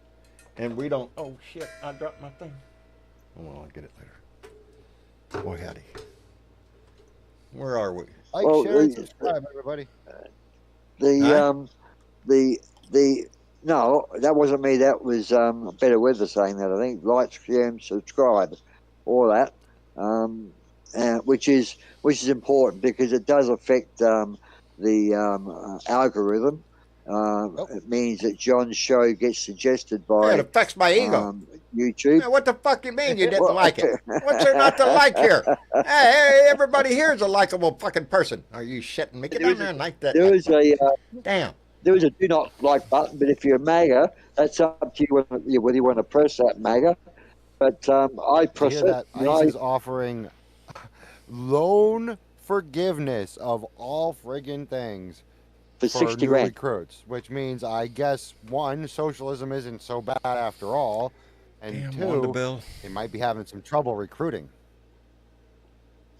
And we don't... Oh, shit, I dropped my thing. Well, I'll get it later. Boy, howdy. Where are we? Like, share, and subscribe, everybody. No, that wasn't me. That was Better Weather saying that. I think like, share, and subscribe, all that, which is important because it does affect the algorithm. It means that John's show gets suggested by it affects my ego. YouTube. Man, what the fuck you mean you didn't like it? What's there not to like here? Hey, everybody here is a likable fucking person. Are you shitting me? Get down there and like that. There is damn. There is a do not like button, but if you're a MAGA, that's up to you whether you want to press that MAGA. But I press it. That ICE is offering loan forgiveness of all friggin' things. for 60 new grand. recruits, which means I guess one, socialism isn't so bad after all, and Damn, two, Wanda Bill. they might be having some trouble recruiting.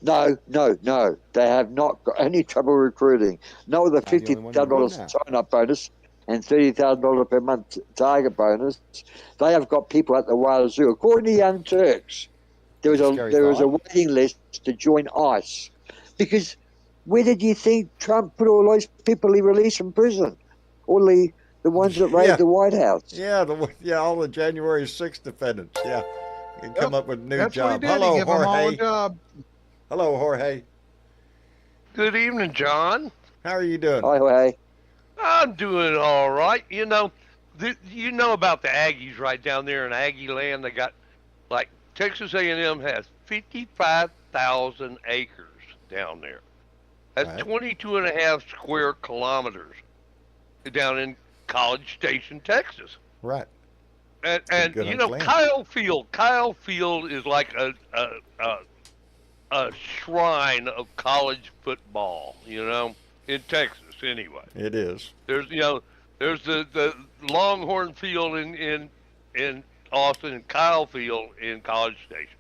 No. They have not got any trouble recruiting. Not with a I'm the only one who would $50,000 now. sign-up bonus and $30,000 per month target bonus. They have got people at the wazoo. According to Young Turks, there was Scary a thought. waiting list to join ICE. Because where did you think Trump put all those people he released from prison? All the ones that raided Yeah. the White House. Yeah, all the January 6th defendants. Yeah, you can come up with a new That's what he job. did. He Hello, gave them all a Jorge. job. Hello, Jorge. Good evening, John. How are you doing? Hey. I'm doing all right. You know about the Aggies right down there in Aggie land. They got, like, Texas A&M has 55,000 acres down there. That's Right. 22 and a half square kilometers down in College Station, Texas. Right. And good you know, land. Kyle Field is like a shrine of college football, you know, in Texas anyway. It is. There's the Longhorn Field in Austin and Kyle Field in College Station.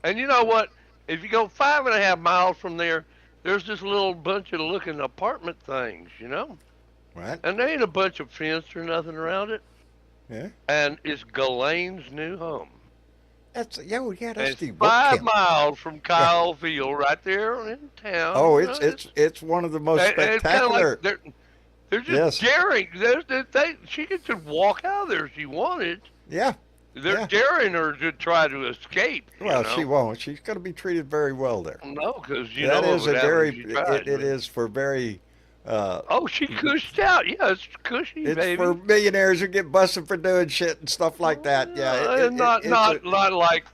And you know what? If you go 5.5 miles from there, there's this little bunch of looking apartment things, you know? Right. And there ain't a bunch of fence or nothing around it. Yeah. And it's Ghislaine's new home. That's And that's it's the 5 miles from Kyle Field, right there in town. Oh, you know, it's one of the most and it's kinda spectacular. like they're just daring. She could just walk out of there if she wanted. Yeah. They're daring her to try to escape. Well, you know? she won't. She's going to be treated very well there. No, because that know is what a would happen very. if she tried, It but- is for very. Oh, she cushed out. Yeah, it's cushy, It's baby. for millionaires who get busted for doing shit and stuff like that. Yeah. Not like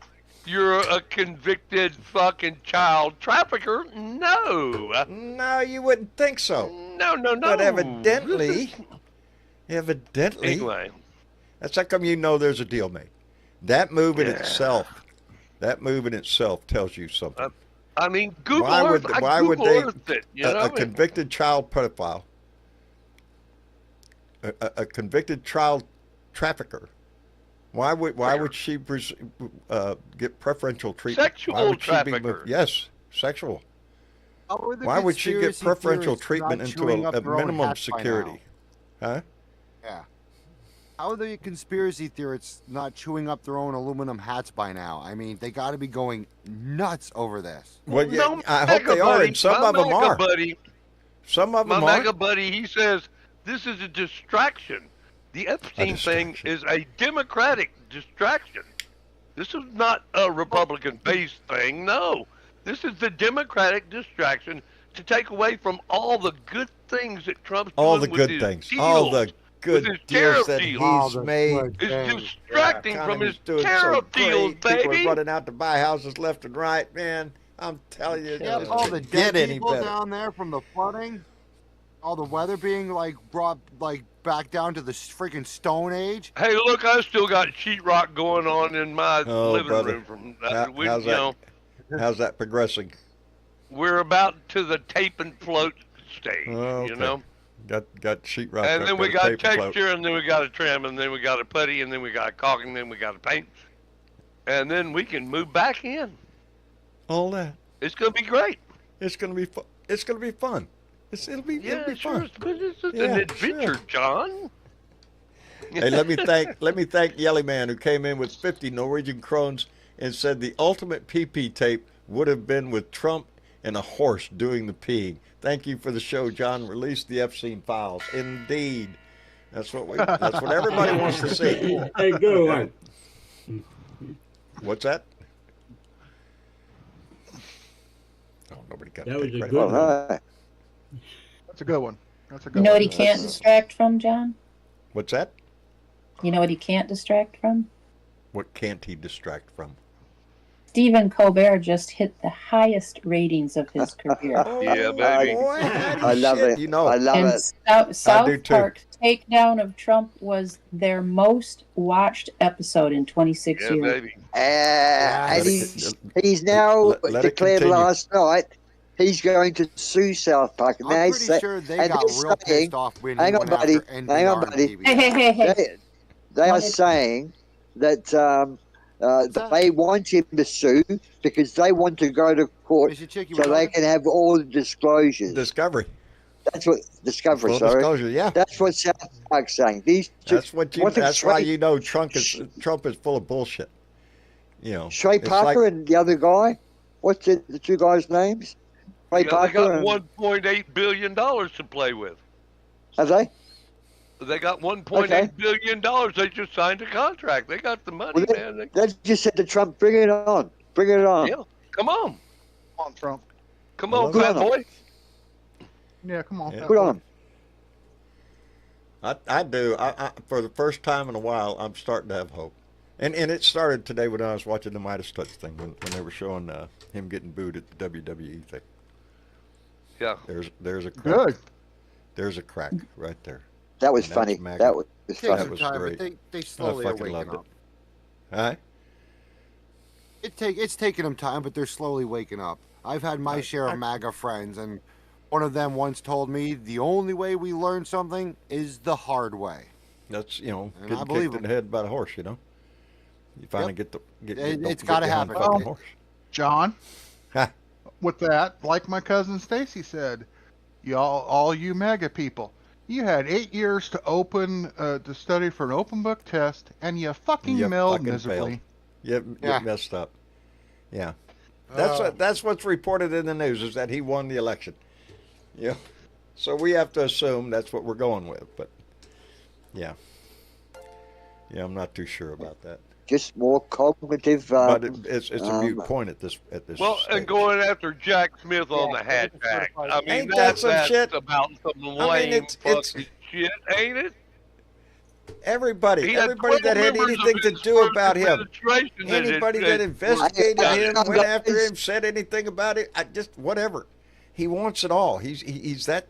you're a convicted fucking child trafficker. No. No, you wouldn't think so. No. But evidently, Anyway. that's how come you know there's a deal made. That move in itself tells you something. I mean, Google Why Earth. would they? Earthed it, you know? A convicted child pedophile, a convicted child trafficker. Why would she get preferential treatment? Sexual Why would trafficker. Yes, sexual. Why would she get conspiracy preferential theorists treatment not into chewing a up their own minimum hats by security? Huh? Yeah. How are the conspiracy theorists not chewing up their own aluminum hats by now? I mean, they got to be going nuts over this. Well, yeah, No, I hope they are, buddy, and some my of them mega are. Buddy, Some of my them are. mega buddy, he says this is a distraction. The Epstein thing is a Democratic distraction. This is not a Republican-based thing. No, this is the Democratic distraction to take away from all the good things that Trump's All doing the with good his things. deals, All the good with his deals tariff that deals. he's made. It's distracting from his Economy's doing so tariff deals, great. People baby. are running out to buy houses left and right, man. I'm telling you, Yeah, it all doesn't the get dead any people better. down there from the flooding, all the weather being like brought like back down to the freaking Stone Age. Hey, look, I still got sheetrock going on in my living brother. room. From How's that? How's that progressing? We're about to the tape and float stage, Oh, you okay. know. Got sheetrock. And up then we there, got tape and float. texture, and then we got a trim, and then we got a putty, and then we got a caulk, and then we got a paint, and then we can move back in. All that. It's gonna be great. It's gonna be fun. It's gonna be fun. It'll be Sure, fun. it's an Yeah, adventure, sure. John. Hey, let me thank Yelly Man, who came in with 50 Norwegian krones and said the ultimate pee-pee tape would have been with Trump and a horse doing the peeing. Thank you for the show, John. Release the Epstein files. Indeed, that's what everybody wants to see. Hey, good one. What's that? Oh, nobody got That was a credit. good one. Hey. That's a good one. That's a good You know one. what he can't distract from, John? What's that? You know what he can't distract from? What can't he distract from? Stephen Colbert just hit the highest ratings of his career. Yeah, baby. Boy, I love it. You know, I love And it. South do too. Park's takedown of Trump was their most watched episode in 26 Yeah, years. baby. And Let it- he's now let it declared continue. last night he's going to sue South Park. And I'm pretty sure they got real pissed off when he hang on, went buddy, after NPR hang on, and buddy. PBS. They are saying that they want him to sue because they want to go to court so they can have all the disclosures. Discovery. That's what Discovery. Full sorry. disclosure, yeah. That's what South Park's saying. These two, That's what you. That's why you know Trump is full of bullshit. You know, Trey Parker like, and the other guy. What's the two guys' names? Trey Parker. They got $1.8 billion to play with. Have they? They got $1.8 billion. They just signed a contract. They got the money, man. They just said to Trump, "Bring it on, bring it on." Yeah, come on. Come on, Trump. Come on, fat boy. Yeah, come on. Put on. I do. I for the first time in a while, I'm starting to have hope. And it started today when I was watching the Midas Touch thing when they were showing him getting booed at the WWE thing. Yeah. There's a crack. Good. There's a crack right there. That was funny. That was funny. That was great. They slowly are waking loved up. It. Huh? It's taking them time, but they're slowly waking up. I've had my share of MAGA friends, and one of them once told me the only way we learn something is the hard way. That's And getting I believe kicked in the head by a horse. You know, you finally get it's got to happen. Fucking horse. John, with that, like my cousin Stacy said, all you MAGA people, you had 8 years to to study for an open book test, and you fucking failed miserably. You messed up. Yeah, that's what's reported in the news is that he won the election. Yeah, so we have to assume that's what we're going with. But yeah, I'm not too sure about that. Just more cognitive. But it's a mute point at this. Well, stage. and going after Jack Smith on the Hatch Act. I mean, ain't that some shit? About some lame fucking shit, ain't it? Everybody that had anything to do about him, anybody that investigated him, went after him, said anything about it, whatever. He wants it all. He's that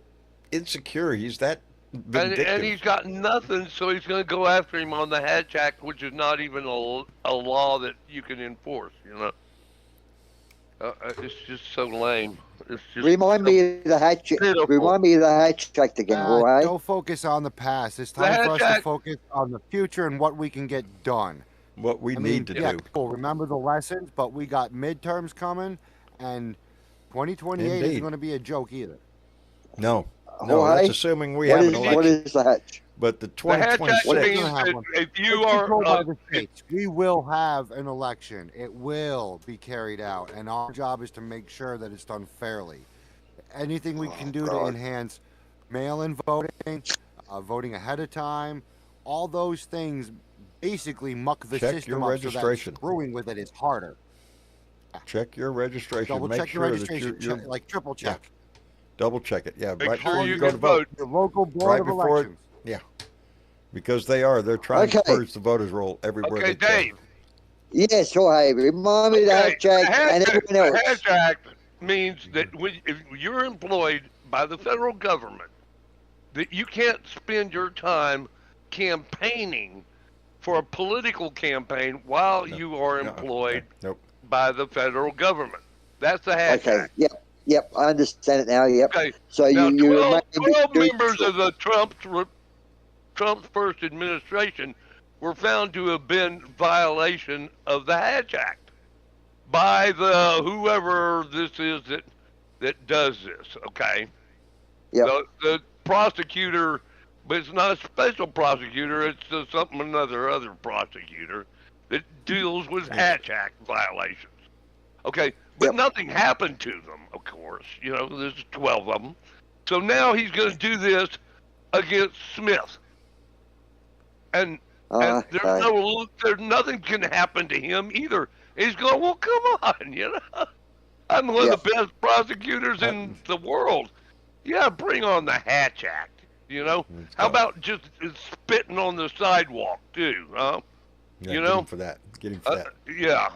insecure. He's that vindictive. And he's got nothing, so he's going to go after him on the Hatch Act, which is not even a law that you can enforce. You know, it's just so lame. It's just remind me of the Hatch. Remind me of the Hatch Act again, all right? Don't focus on the past. It's time for us to focus on the future and what we can get done. What we need to do. Cool. Remember the lessons, but we got midterms coming, and 2028 isn't going to be a joke either. No, that's assuming we have an election. What is the Hatch? But the 2026. If you are the states, we will have an election. It will be carried out, and our job is to make sure that it's done fairly. Anything we can do to enhance mail-in voting, voting ahead of time, all those things basically muck the system up so that screwing with it is harder. Check your registration. Double check your registration, like triple check. Yeah. Double check it. Yeah, Make right sure before you go to vote. Your local board of elections. Yeah, because they're trying to purge the voters roll everywhere. Okay, Dave. Yes, Jorge. Remind me of the Hatch Act and everyone else. The Hatch Act means that if you're employed by the federal government, that you can't spend your time campaigning for a political campaign while you are employed by the federal government. That's the Hatch Act. Yep, I understand it now. Yep. Okay. So now, you 12 members of the Trump's first administration were found to have been violation of the Hatch Act by the whoever this is that does this. Okay. Yeah. The prosecutor, but it's not a special prosecutor. It's other prosecutor that deals with Hatch Act violations. Okay. But nothing happened to them, of course. You know, there's 12 of them. So now he's going to do this against Smith. And there's nothing can happen to him either. He's going, well, come on, you know. I'm one of the best prosecutors in the world. Yeah, bring on the Hatch Act, you know. How about just spitting on the sidewalk, too, huh? Yeah, you know? Get him for that. Yeah.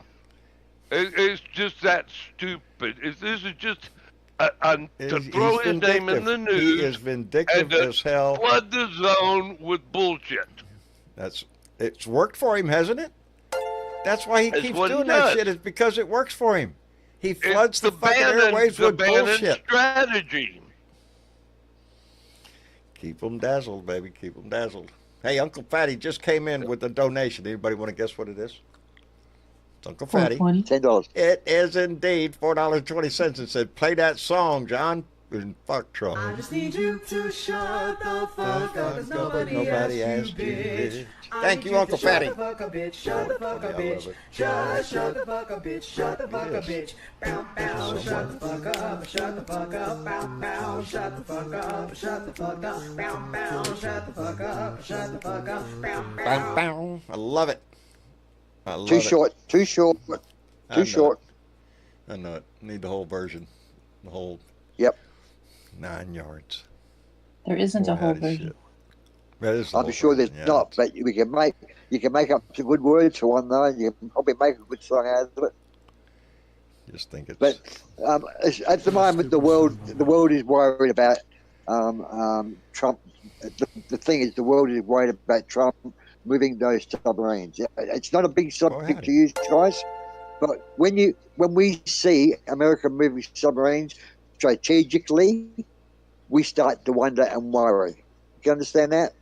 It's just that stupid. This is just to throw his name in the news. He is vindictive as hell. Flood the zone with bullshit. It's worked for him, hasn't it? That's why he keeps doing that shit. Is because it works for him. He floods the fucking airwaves with bullshit. Strategy. Keep them dazzled, baby. Keep them dazzled. Hey, Uncle Fatty just came in with a donation. Anybody want to guess what it is? It's Uncle Fatty. $10. It is indeed $4.20. It said, play that song, John. And fuck Trump. I just need you to shut the fuck up, 'cause nobody asked you, bitch. Thank you, Uncle Fatty. Shut the fuck up, bitch. Shut the fuck up, bitch. Shut the fuck up, bitch. Shut the fuck up, bitch. Bow, bow. Shut the fuck up. Shut the fuck up. Bow, bow. Shut the fuck up. Shut the fuck up. Bow, bow. Shut the fuck up. Shut the fuck up. Bow, Bow, bow. I love it. I love Too it. short. Too short. Too short. I know it. Need the whole version. The whole Yep. 9 yards. There isn't a Boy, whole howdy version. shit. That is the I'm whole sure there's version, yeah. not, but you can make up some good words for one though, and you can probably make a good song out of it. Just think it's. But at the moment, the world is worried about Trump. The thing is, the world is worried about Trump moving those submarines. It's not a big subject to use, guys, but when we see America moving submarines strategically, we start to wonder and worry. You understand that?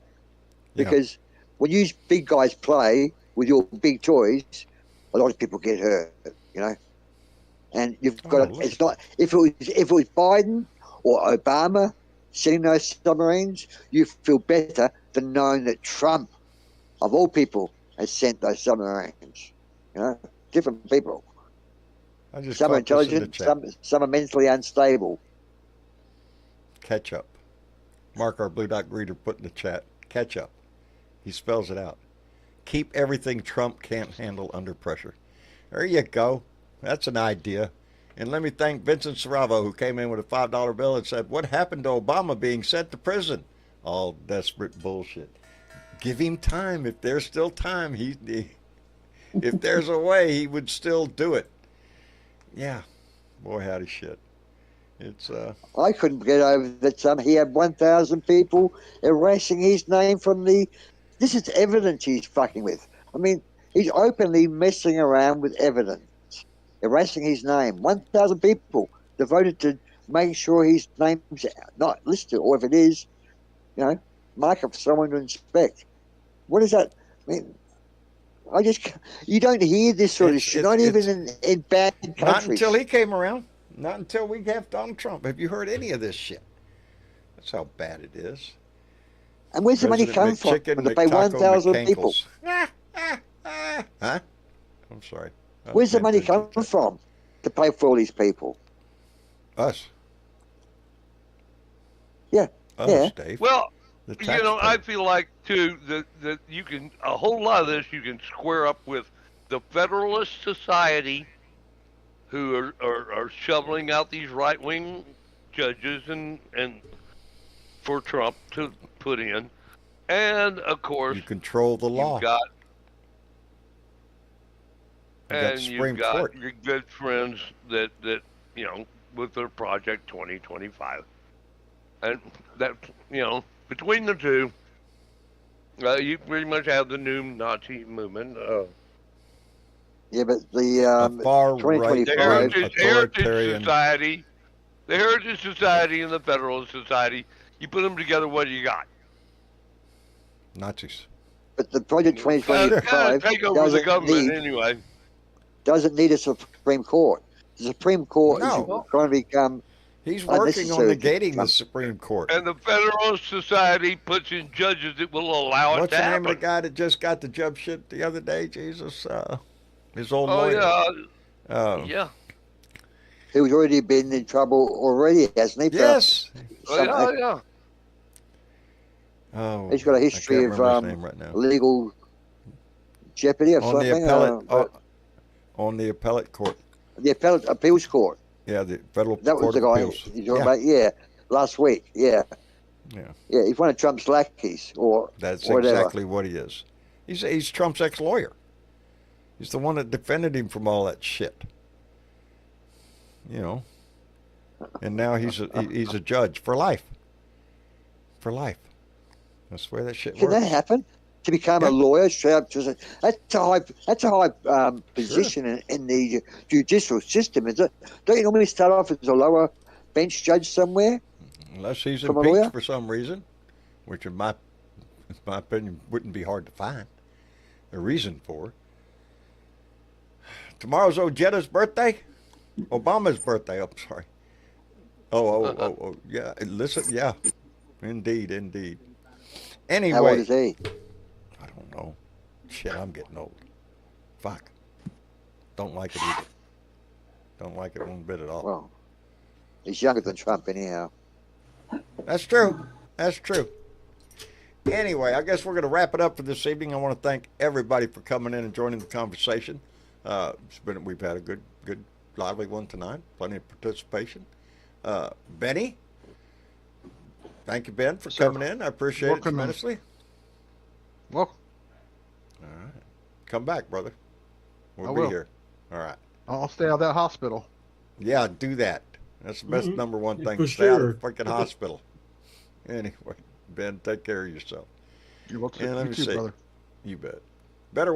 Because when you big guys play with your big toys, a lot of people get hurt, you know. And you've got it's not if it was Biden or Obama sending those submarines, you feel better than knowing that Trump, of all people, has sent those submarines. You know, different people. Some are intelligent, some are mentally unstable. Catch up. Mark, our Blue Dot greeter, put in the chat. Catch up. He spells it out. Keep everything Trump can't handle under pressure. There you go. That's an idea. And let me thank Vincent Saravo, who came in with a $5 bill and said, what happened to Obama being sent to prison? All desperate bullshit. Give him time. If there's still time, if there's a way, he would still do it. Yeah. Boy, howdy shit. It's I couldn't get over that he had 1,000 people erasing his name from the... This is evidence he's fucking with. I mean, he's openly messing around with evidence. Erasing his name. 1,000 people devoted to making sure his name's not listed, or if it is, you know, mark up for someone to inspect. What is that? I mean, you don't hear this sort of shit, not even in bad countries. Not until he came around. Not until we have Donald Trump. Have you heard any of this shit? That's how bad it is. And where's the money come from? To pay 1,000 people. Huh? I'm sorry. Where's the money come from to pay for all these people? Us. Yeah. Us, Dave. Well, you know, I feel like too that you can a whole lot of this you can square up with the Federalist Society, who are shoveling out these right-wing judges and for Trump to put in, and of course you control the law. You've got your good friends that you know with their Project 2025, and that you know between the two, you pretty much have the new Nazi movement. Yeah, but the far 2025 the Heritage Society and the Federalist Society, you put them together, what do you got? Nazi's. But the Project 2025 take over the government anyway. Doesn't need a Supreme Court. The Supreme Court is going to become. He's working on negating the Supreme Court. And the Federalist Society puts in judges that will allow it What's to happen. What's the name of the guy that just got the jump shit the other day? Jesus, his old lawyer. Yeah. Who's already been in trouble already, hasn't he? Yes. Yeah. Oh, he's got a history of legal jeopardy or something. On the appellate court. The appellate appeals court. Yeah, the federal that court was the guy appeals. You're talking about. Yeah, last week. Yeah. Yeah, he's one of Trump's lackeys, or that's whatever. Exactly what he is. He's Trump's ex-lawyer. He's the one that defended him from all that shit. You know, and now he's a judge for life. For life. That's the way that shit works. Can that happen? to become a lawyer. That's a high position in the judicial system, is it? Don't you normally start off as a lower bench judge somewhere? Unless he's From a lawyer? impeached for some reason, which in my opinion wouldn't be hard to find a reason for. Tomorrow's Ojetta's birthday? Obama's birthday, I'm sorry. Oh, yeah. Listen, yeah. Indeed. Anyway. How old is he? I don't know. Shit, I'm getting old. Fuck. Don't like it either. Don't like it one bit at all. Well, he's younger than Trump anyhow. That's true. Anyway, I guess we're going to wrap it up for this evening. I want to thank everybody for coming in and joining the conversation. We've had a good, lively one tonight. Plenty of participation. Benny, thank you, Ben, for coming in. I appreciate it tremendously. Welcome. All right. Come back, brother. We'll be here. All right. I'll stay out of that hospital. Yeah, do that. That's the best number one thing. For Stay out of sure. the freaking hospital. Anyway, Ben, take care of yourself. You're welcome. And let You me too, see. brother. You bet. Better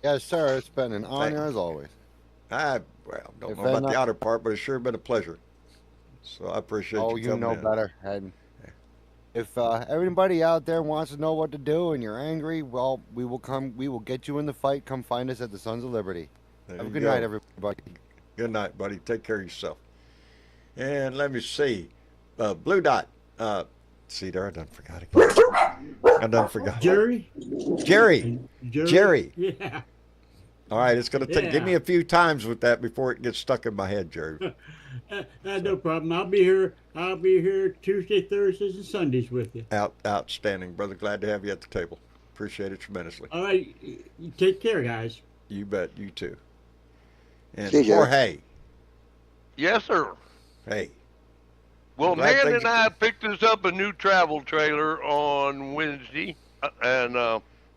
Yes, sir. It's been an Thank honor as always. don't If know about not- the outer part, but it's sure been a pleasure. So I appreciate Oh, you you coming know in. better. And if everybody out there wants to know what to do and you're angry, well, we will get you in the fight. Come find us at the Sons of Liberty. There Have a you good go. night, everybody. Good night, buddy. Take care of yourself. And let me see. Blue Dot. See there, I done forgot again. Jerry? Jerry. Yeah. All right, it's going to take. Give me a few times with that before it gets stuck in my head, Jerry. No problem. I'll be here Tuesday, Thursdays, and Sundays with you. Outstanding, brother. Glad to have you at the table. Appreciate it tremendously. All right. You take care, guys. You bet. You too. And See ya. Jorge. Yes, sir. Hey. Well, Glad Nan things and I picked us up a new travel trailer on Wednesday, and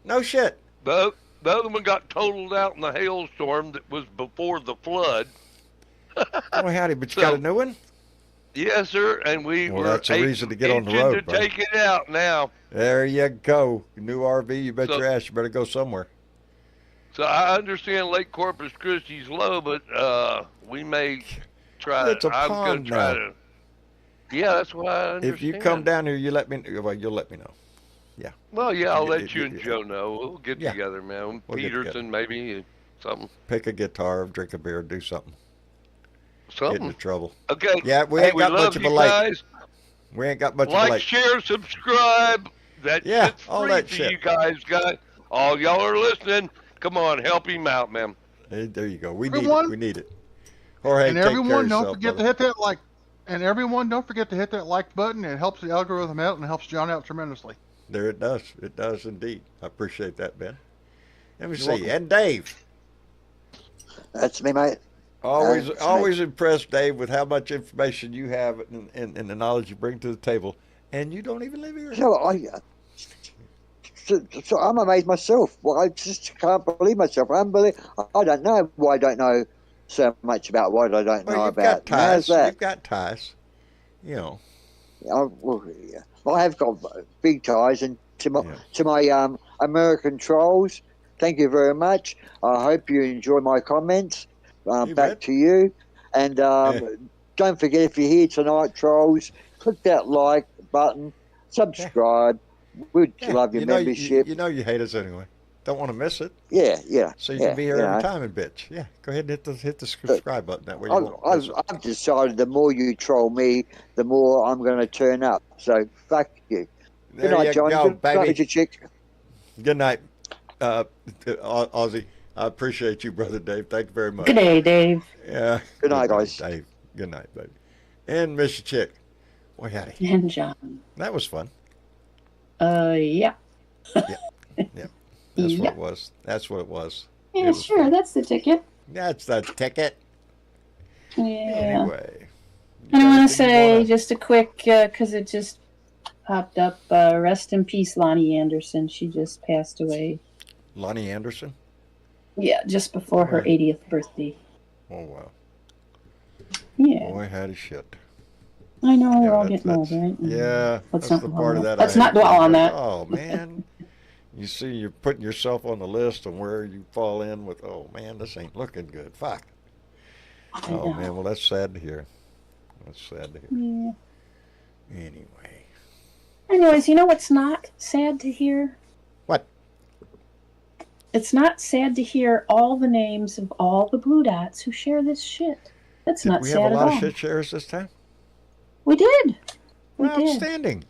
No shit. the other one got totaled out in the hailstorm that was before the flood. Oh, howdy, but you So- got a new one? Yes, sir, and we Well, were that's a reason to get on the itching road, to buddy. take it out now. There you go. New RV, you bet So- your ass you better go somewhere. So I understand Lake Corpus Christi's low, but we may try. It's a I'm pond gonna try now. to. Yeah, that's what I understand. If you come down here, you let me. Well, you'll let me know. Well, yeah, I'll Yeah, let you yeah, and yeah. Joe know. We'll get Yeah. together, man. We'll get Peterson, maybe something. Pick a guitar, drink a beer, do something. Get into Something. trouble. Okay. Yeah, we Hey, ain't got love much of a you lake. guys. We ain't got much of a Like, lake. share, subscribe. That Yeah, shit's all free that to shit. you guys. All y'all are listening. Come on, help him out, man. Hey, there you go. We need Everyone- it. We need it. Jorge, And take care of everyone, don't yourself, forget brother. to hit that like. And everyone, don't forget to hit that like button. It helps the algorithm out and helps John out tremendously. There it does. It does indeed. I appreciate that, Ben. Let me You're see. welcome. And Dave. That's me, mate. Always, That's always impressed, Dave, with how much information you have and the knowledge you bring to the table. And you don't even live here. So I'm amazed myself. Well, I just can't believe myself. I don't know why I don't know so much about what I don't Well, know you've about. got ties. How's that? You've got ties. You know. I have got big ties, and to my American trolls, thank you very much. I hope you enjoy my comments. You Back bet. to you, and don't forget, if you're here tonight, trolls, click that like button, subscribe. We'd love your you know, membership. You know you hate us anyway. Don't want to miss it. Yeah. So you yeah, can be here you every know. time and bitch. Yeah. Go ahead and hit the subscribe button. That way you won't miss it. I've decided the more you troll me, the more I'm going to turn up. So fuck you. There Good night, you John. go, Good night, baby. Mr. Chick. Good night, Ozzy. I appreciate you, brother Dave. Thank you very much. Good day, Dave. Yeah. Good night, guys. Dave. Good night, baby. And Mr. Chick. Boy, howdy. And John. That was fun. Yeah. Yeah. That's what Yeah. it was. That's what it was. Yeah, It was sure. fun. That's the ticket. That's the ticket. Yeah. Anyway. And I want Anything to say you wanna- just a quick, because it just popped up. Rest in peace, Lonnie Anderson. She just passed away. Lonnie Anderson? Yeah, just before her Right. 80th birthday. Oh, wow. Yeah. Boy, howdy shit. I know we're Yeah, all getting old, right? yeah, Let's that's not the dwell part on of that. that I Let's not hate. dwell on Like, that. oh man, you see, you're putting yourself on the list and where you fall in with. Oh man, this ain't looking good. Fuck. I Oh know. man, well that's sad to hear. That's sad to hear. Yeah. Anyway, Anyways, you know what's not sad to hear? what? It's not sad to hear all the names of all the blue dots who share this shit. That's Did not we have a sad at lot of all. shit shares this time? We did. We Well, did. outstanding.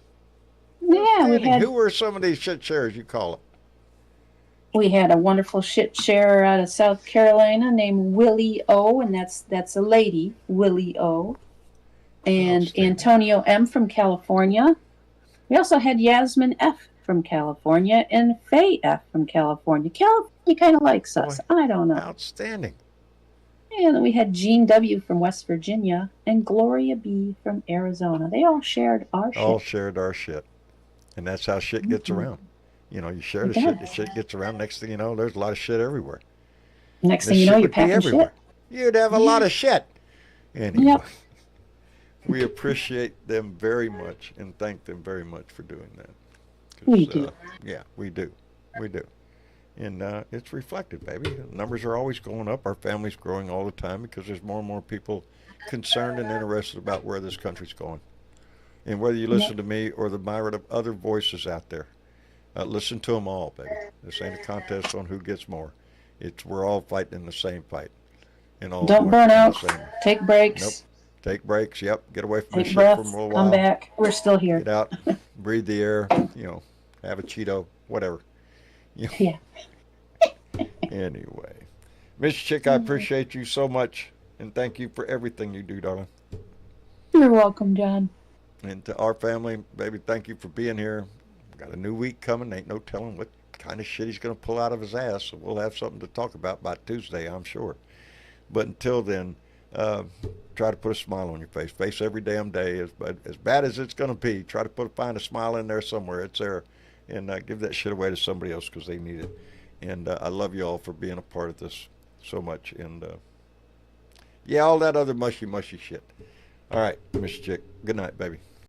Yeah, we Outstanding. had Who were some of these shit shares you call it? we had a wonderful shit sharer out of South Carolina named Willie O, and that's a lady, Willie O. And Outstanding. Antonio M from California. We also had Yasmin F from California and Faye F from California. California kind of likes us. Boy, I don't know. outstanding. And then we had Jean W from West Virginia and Gloria B from Arizona. They all shared our shit. All shared our shit. And that's how shit gets around. You know, you share the shit gets around. Next thing you know, there's a lot of shit everywhere. Next This thing you know, shit you're would be packing everywhere. shit. You'd have a lot of shit. Anyway, Yep. we appreciate them very much and thank them very much for doing that. 'Cause, We do. Yeah, we do. We do. And it's reflected, baby. The numbers are always going up. Our family's growing all the time because there's more and more people concerned and interested about where this country's going. And whether you listen to me or the myriad of other voices out there, listen to them all, baby. This ain't a contest on who gets more. We're all fighting in the same fight. And all Don't burn out. Same. Take breaks. Nope. Take breaks. Yep. Get away from Take this shit for a breaths. little Come while. back. We're still here. Get out. Breathe the air. You know, have a Cheeto. Whatever. You know. Yeah. Anyway, Miss Chick, I appreciate you so much, and thank you for everything you do, darling. You're welcome, John. And to our family, baby, thank you for being here. Got a new week coming. Ain't no telling what kind of shit he's going to pull out of his ass, so we'll have something to talk about by Tuesday, I'm sure. But until then, try to put a smile on your face. Face every damn day. As bad as it's going to be, try to find a smile in there somewhere. It's there. And give that shit away to somebody else because they need it. And I love you all for being a part of this so much. And yeah, all that other mushy shit. All right, Miss Chick. Good night, baby.